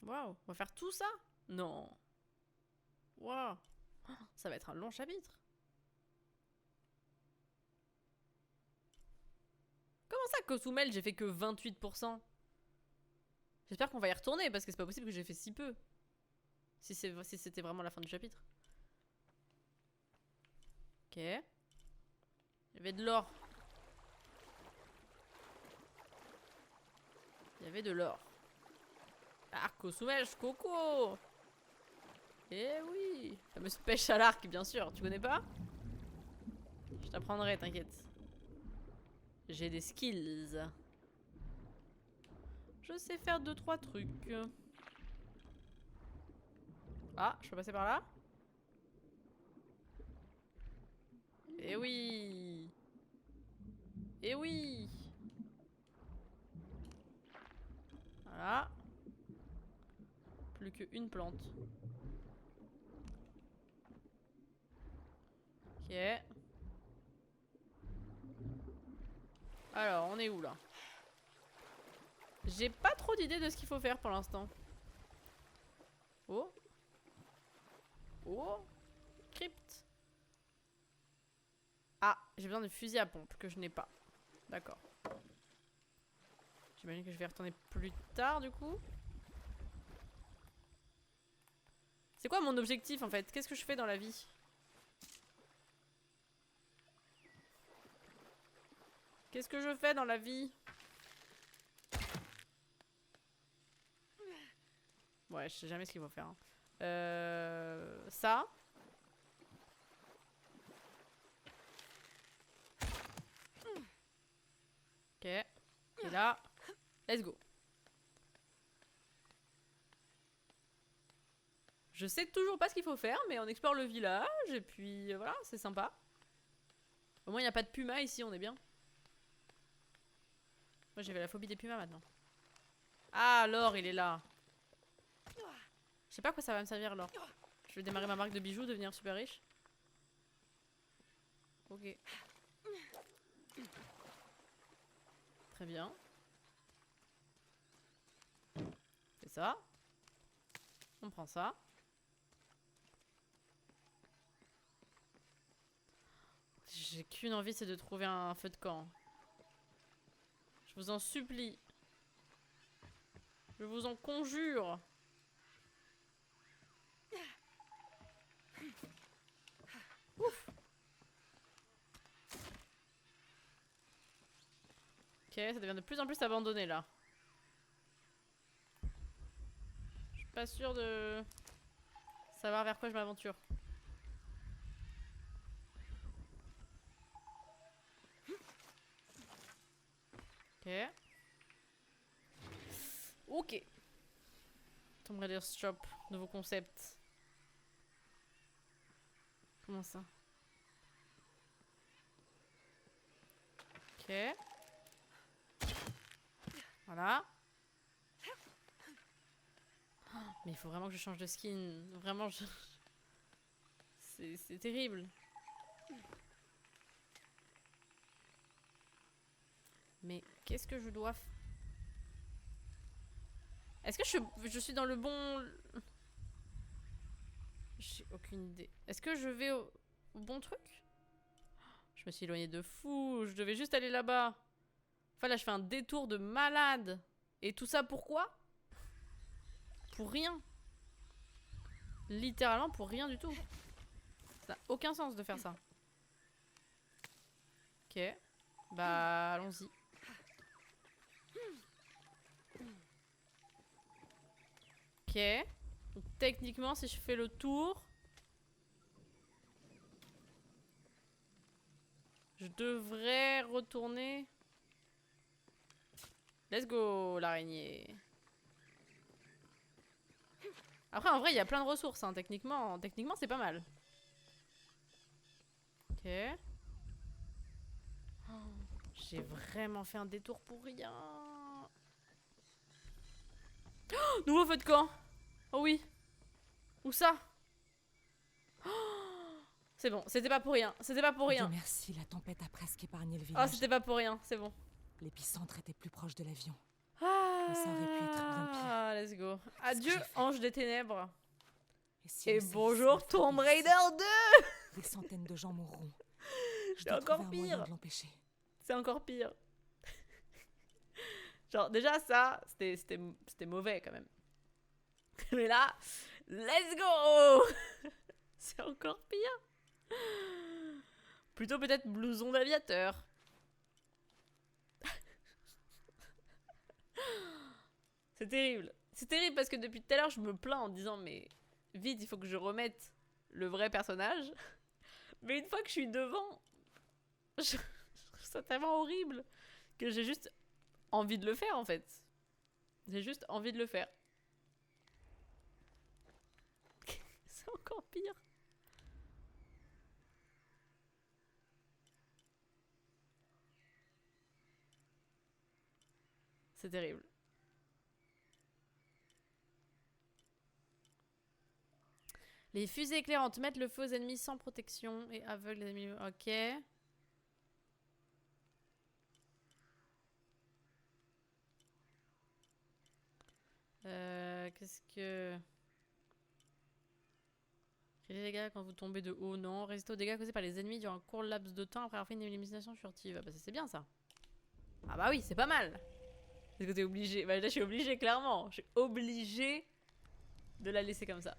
Waouh! On va faire tout ça? Non. Waouh! Ça va être un long chapitre. Comment ça, Cozumel, j'ai fait que 28%? J'espère qu'on va y retourner parce que c'est pas possible que j'ai fait si peu. Si c'était vraiment la fin du chapitre. Ok. Il y avait de l'or. Il y avait de l'or. Arc aux soumèches, coco. Eh oui. Fameuse pêche à l'arc, bien sûr. Tu connais pas? Je t'apprendrai, t'inquiète. J'ai des skills. Je sais faire 2-3 trucs. Ah, je peux passer par là? Eh oui. Eh oui. Voilà. Plus qu'une plante. Ok. Alors, on est où là? J'ai pas trop d'idées de ce qu'il faut faire pour l'instant. Oh. Oh. Crypte. Ah, j'ai besoin de fusil à pompe que je n'ai pas. D'accord. J'imagine que je vais y retourner plus tard du coup. C'est quoi mon objectif en fait? Qu'est-ce que je fais dans la vie? Qu'est-ce que je fais dans la vie? Ouais, je sais jamais ce qu'il faut faire. Hein. Ça. Ok. Et là, let's go. Je sais toujours pas ce qu'il faut faire, mais on explore le village et puis voilà, c'est sympa. Au moins, il n'y a pas de puma ici, on est bien. Moi, j'avais la phobie des pumas maintenant. Ah, l'or, il est là. Je sais pas à quoi ça va me servir, l'or. Je vais démarrer ma marque de bijoux, devenir super riche. Ok. Très bien. C'est ça. On prend ça. J'ai qu'une envie, c'est de trouver un feu de camp. Je vous en supplie. Je vous en conjure. Ouf. Ok, ça devient de plus en plus abandonné là. Je suis pas sûre de savoir vers quoi je m'aventure. Ok. Ok. Tomb Raider's Shop, nouveau concept. Comment ça? Ok. Voilà. Oh, mais il faut vraiment que je change de skin. Vraiment, je... C'est terrible. Mais qu'est-ce que je dois faire? Est-ce que je suis dans le bon... J'ai aucune idée. Est-ce que je vais au bon truc? Je me suis éloignée de fou. Je devais juste aller là-bas. Enfin là, je fais un détour de malade. Et tout ça pourquoi? Pour rien. Littéralement pour rien du tout. Ça n'a aucun sens de faire ça. Ok. Bah, allons-y. Ok. Donc, techniquement, si je fais le tour, je devrais retourner. Let's go, l'araignée. Après, en vrai, il y a plein de ressources. Hein. Techniquement, c'est pas mal. Ok. Oh, j'ai vraiment fait un détour pour rien. Oh, nouveau feu de camp. Oh oui. Où ça? Oh, c'est bon, c'était pas pour rien. C'était pas pour rien. Dieu merci, la tempête a presque épargné le village. Oh, c'était pas pour rien, c'est bon. L'épicentre était plus proche de l'avion. Ah, mais ça aurait pu être bien pire. Ah, let's go. Adieu, ange des ténèbres. Si et bonjour, Tomb Raider 2. Des centaines de gens mourront. C'est encore pire. C'est encore pire. Genre, déjà, ça, c'était mauvais quand même. Mais là, let's go. C'est encore pire. Plutôt peut-être blouson d'aviateur. C'est terrible. C'est terrible parce que depuis tout à l'heure, je me plains en disant mais vite, il faut que je remette le vrai personnage. Mais une fois que je suis devant, je trouve ça tellement horrible que j'ai juste envie de le faire en fait. J'ai juste envie de le faire. C'est encore pire. C'est terrible. Les fusées éclairantes mettent le feu aux ennemis sans protection et aveuglent les ennemis. Ok. Qu'est-ce que... Créez des dégâts quand vous tombez de haut, non. Résistez aux dégâts causés par les ennemis durant un court laps de temps après avoir fait une élimination furtive. Ah bah c'est bien ça. Ah bah oui, c'est pas mal. Est-ce que t'es obligé? Bah là je suis obligé clairement. Je suis obligé de la laisser comme ça.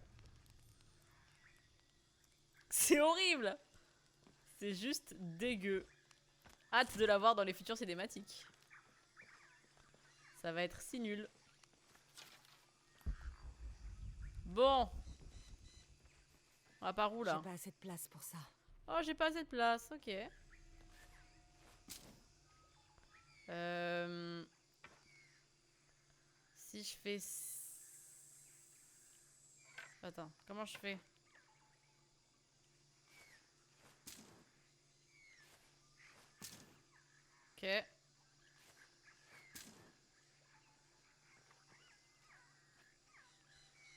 C'est horrible. C'est juste dégueu. Hâte de la voir dans les futures cinématiques. Ça va être si nul. Bon. On va par où là? J'ai pas assez de place pour ça. Oh, j'ai pas assez de place, ok. Si je fais... Attends, comment je fais? Ok.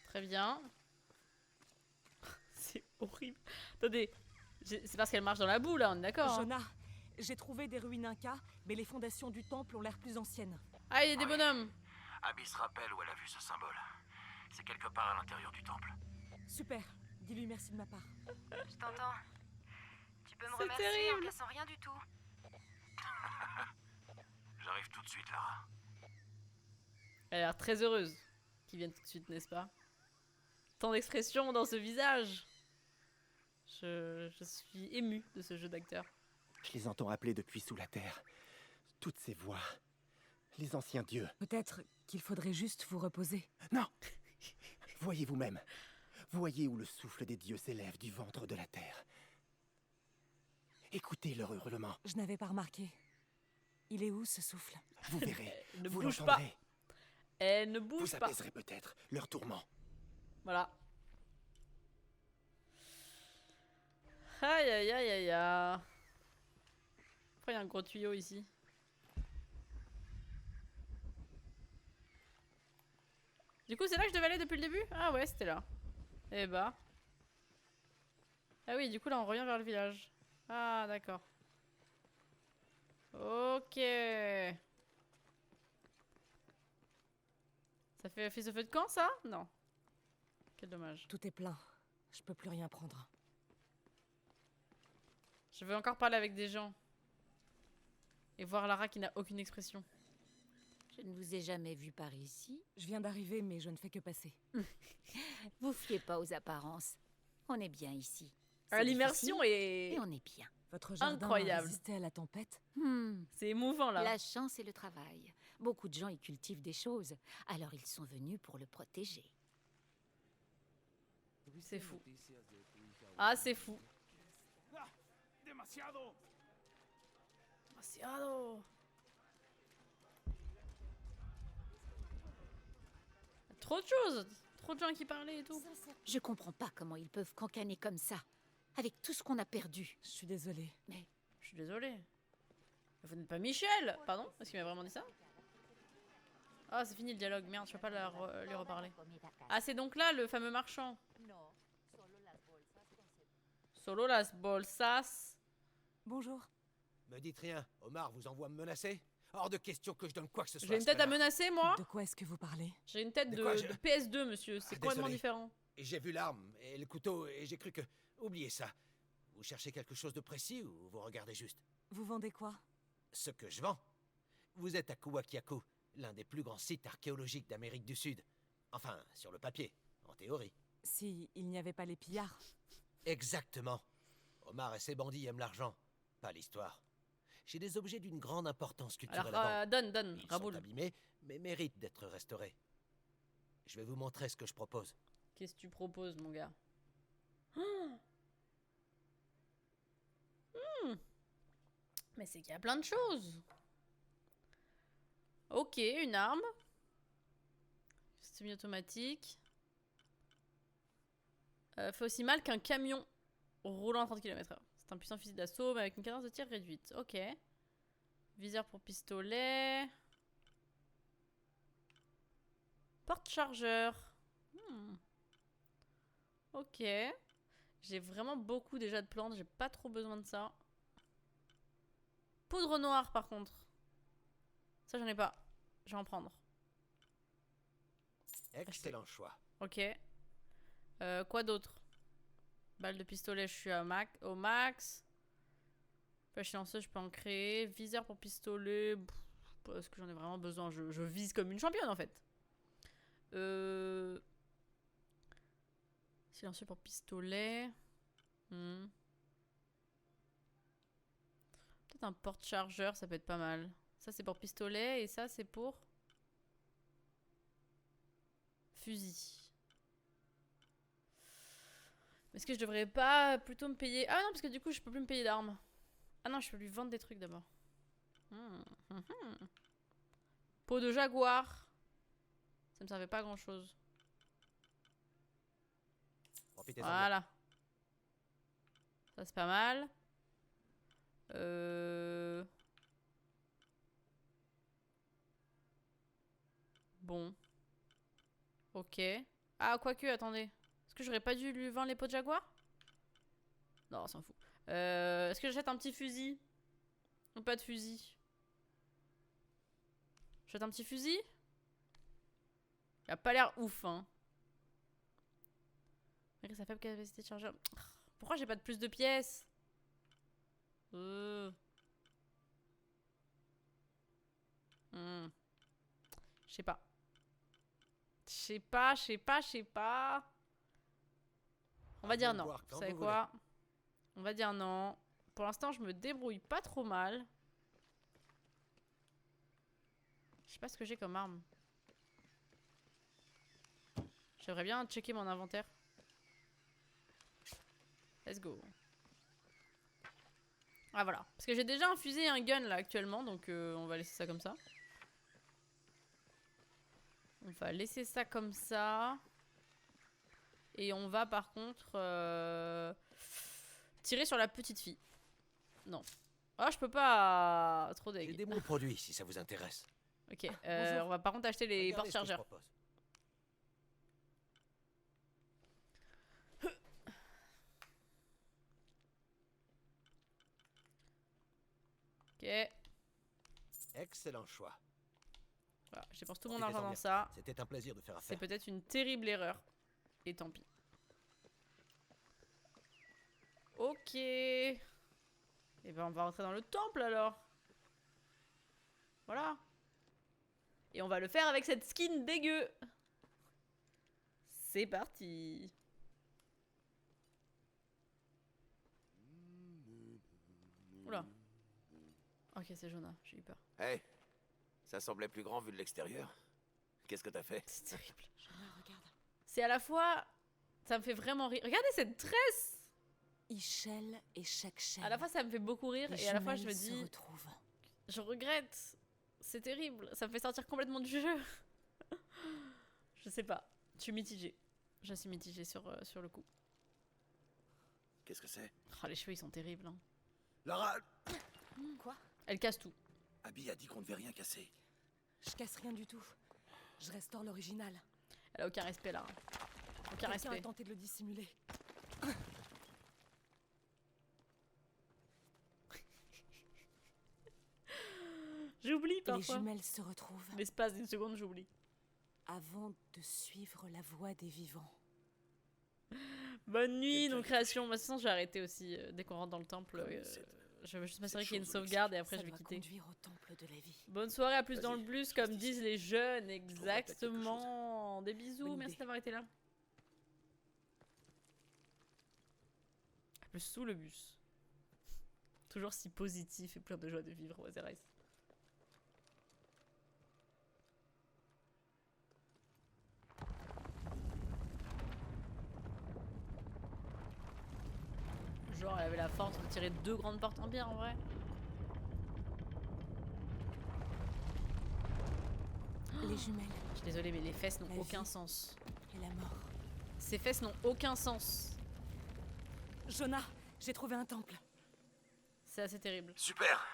Très bien. C'est horrible. Attendez, c'est parce qu'elle marche dans la boue là, on est d'accord hein. Jonah, j'ai trouvé des ruines Inca, mais les fondations du temple ont l'air plus anciennes. Ah, il y a des bonhommes. Abby se rappelle où elle a vu ce symbole. C'est quelque part à l'intérieur du temple. Super, dis-lui merci de ma part. Je t'entends. Tu peux me C'est remercier terrible. en cassant rien du tout. J'arrive tout de suite, Lara. Elle a l'air très heureuse qu'ils viennent tout de suite, n'est-ce pas? Tant d'expression dans ce visage. Je suis émue de ce jeu d'acteur. Je les entends appeler depuis sous la terre. Toutes ces voix. Les anciens dieux. Peut-être qu'il faudrait juste vous reposer. Non. Voyez vous-même. Voyez où le souffle des dieux s'élève du ventre de la terre. Écoutez leur hurlement. Je n'avais pas remarqué. Il est où ce souffle? Vous verrez. Elle ne vous bouge pas. l'entendrez. Elle ne bouge Vous pas. apaiserez peut-être leur tourment. Voilà. Aïe aïe aïe aïe aïe. Pourquoi il y a un gros tuyau ici? Du coup c'est là que je devais aller depuis le début? Ah ouais c'était là. Eh bah. Ah oui du coup là on revient vers le village. Ah d'accord. Ok. Ça fait office de feu de camp ça? Non. Quel dommage. Tout est plein. Je peux plus rien prendre. Je veux encore parler avec des gens. Et voir Lara qui n'a aucune expression. Je ne vous ai jamais vu par ici. Je viens d'arriver, mais je ne fais que passer. Vous fiez pas aux apparences. On est bien ici. Ah, l'immersion est... Et on est bien. Votre jardin incroyable. a résisté à la tempête? C'est émouvant là. La chance et le travail. Beaucoup de gens y cultivent des choses. Alors ils sont venus pour le protéger. C'est fou. Ah c'est fou. Demasiado. Demasiado. Trop de choses. Trop de gens qui parlaient et tout. Je comprends pas comment ils peuvent cancaner comme ça. Avec tout ce qu'on a perdu. Je suis désolée. Mais... Je suis désolée. Vous n'êtes pas Michel. Pardon? Est-ce qu'il m'a vraiment dit ça? Ah c'est fini le dialogue. Merde je peux pas lui reparler. Ah c'est donc là le fameux marchand. Solo las bolsas. Bonjour. Me dites rien. Omar vous envoie me menacer? Hors de question que je donne quoi que ce soit. J'ai une tête à menacer moi? De quoi est-ce que vous parlez? J'ai une tête de PS2 monsieur. C'est complètement différent. Et j'ai vu l'arme et le couteau et j'ai cru que... Oubliez ça. Vous cherchez quelque chose de précis ou vous regardez juste? Vous vendez quoi? Ce que je vends. Vous êtes à Kuwakiako, l'un des plus grands sites archéologiques d'Amérique du Sud. Enfin, sur le papier, en théorie. Si il n'y avait pas les pillards. Exactement. Omar et ses bandits aiment l'argent, pas l'histoire. J'ai des objets d'une grande importance culturelle Alors, à vendre. donne, Ils Raboul. sont abîmés, mais méritent d'être restaurés. Je vais vous montrer ce que je propose. Qu'est-ce que tu proposes, mon gars? Mais c'est qu'il y a plein de choses. Ok, une arme. Semi-automatique. Fait aussi mal qu'un camion roulant à 30 km/h. C'est un puissant fusil d'assaut mais avec une cadence de tir réduite. Ok. Viseur pour pistolet. Porte-chargeur. Ok. J'ai vraiment beaucoup déjà de plantes. J'ai pas trop besoin de ça. Poudre noire par contre. Ça j'en ai pas. Je vais en prendre. Excellent choix. Ok. Quoi d'autre? Balle de pistolet, je suis au max. Flèche silencieuse, je peux en créer. Viseur pour pistolet. Est-ce que j'en ai vraiment besoin? Je vise comme une championne en fait. Silencieux pour pistolet. Peut-être un porte-chargeur, ça peut être pas mal. Ça c'est pour pistolet et ça c'est pour fusil. Est-ce que je devrais pas plutôt me payer... Ah non, parce que du coup je peux plus me payer d'armes. Ah non, je peux lui vendre des trucs d'abord. Peau de jaguar. Ça me servait pas à grand chose. Voilà. Ça c'est pas mal. Bon. Ok. Ah, quoique, attendez. Est-ce que j'aurais pas dû lui vendre les peaux de jaguar? Non, on s'en fout. Est-ce que j'achète un petit fusil? Ou pas de fusil? J'achète un petit fusil? Il a pas l'air ouf, hein. Malgré sa faible capacité de chargeur. Pourquoi j'ai pas de plus de pièces? Je sais pas. Je sais pas. On va dire non. Vous savez quoi? On va dire non. Pour l'instant, je me débrouille pas trop mal. Je sais pas ce que j'ai comme arme. J'aimerais bien checker mon inventaire. Let's go. Ah voilà. Parce que j'ai déjà un fusil et un gun là actuellement. Donc on va laisser ça comme ça. On va laisser ça comme ça. Et on va par contre tirer sur la petite fille. Non. Ah, je peux pas. Trop dég. J'ai des bons produits si ça vous intéresse. Ok. On va par contre acheter les porte-chargeurs. Ok. Excellent choix. Voilà, je dépense tout mon argent dans ça. C'était un plaisir de faire affaire. C'est peut-être une terrible erreur. Et tant pis. Ok. Et ben on va rentrer dans le temple alors. Voilà. Et on va le faire avec cette skin dégueu. C'est parti. Oula. Ok, c'est Jonah, j'ai eu peur. Hey, ça semblait plus grand vu de l'extérieur. Qu'est-ce que t'as fait? C'est terrible. Jonah, regarde. C'est à la fois... Ça me fait vraiment rire. Regardez cette tresse! Ishel et Shekshel. À la fois ça me fait beaucoup rire et à la fois je me dis... retrouvent. Je regrette. C'est terrible. Ça me fait sortir complètement du jeu. Je sais pas. Je suis mitigée. Je suis mitigée sur le coup. Qu'est-ce que c'est? Oh, les cheveux ils sont terribles. Hein. Lara! Quoi? Elle casse tout. Abby a dit qu'on ne devait rien casser. Je casse rien du tout. Je restaure l'original. Elle a aucun respect là. Aucun respect. Quelqu'un a tenté de le dissimuler. J'oublie parfois. Les jumelles se retrouvent. L'espace d'une seconde, j'oublie. Avant de suivre la voie des vivants. Bonne nuit, nos créations. De toute façon, je vais arrêter aussi dès qu'on rentre dans le temple. Je vais juste m'assurer qu'il y ait une sauvegarde et après je vais quitter. Au temple de la vie. Bonne soirée, à plus dans le blues, comme disent les jeunes. Exactement. Des bisous, merci d'avoir été là. À plus sous le bus. Toujours si positif et plein de joie de vivre, Wazerais. 2 grandes portes en pierre en vrai. Les jumelles. Je suis désolée, mais les fesses n'ont La aucun vie. sens. Et la mort. Ces fesses n'ont aucun sens. Jonah, j'ai trouvé un temple. C'est assez terrible. Super.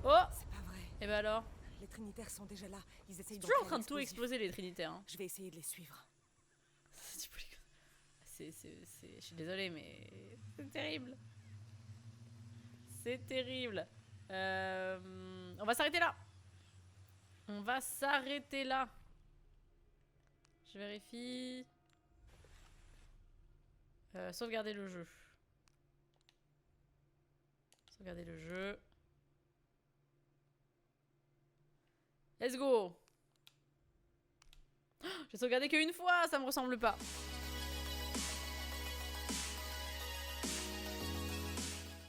Oh! C'est pas vrai. Et bah alors? Les Trinitaires sont déjà là. Ils essayent Toujours en créer train un de tout explosif. exploser les Trinitaires. Hein. Je vais essayer de les suivre. Je suis désolée, mais c'est terrible. C'est terrible. On va s'arrêter là. On va s'arrêter là. Je vérifie. Sauvegarder le jeu. Sauvegarder le jeu. Let's go. J'ai sauvegardé qu'une fois, ça me ressemble pas.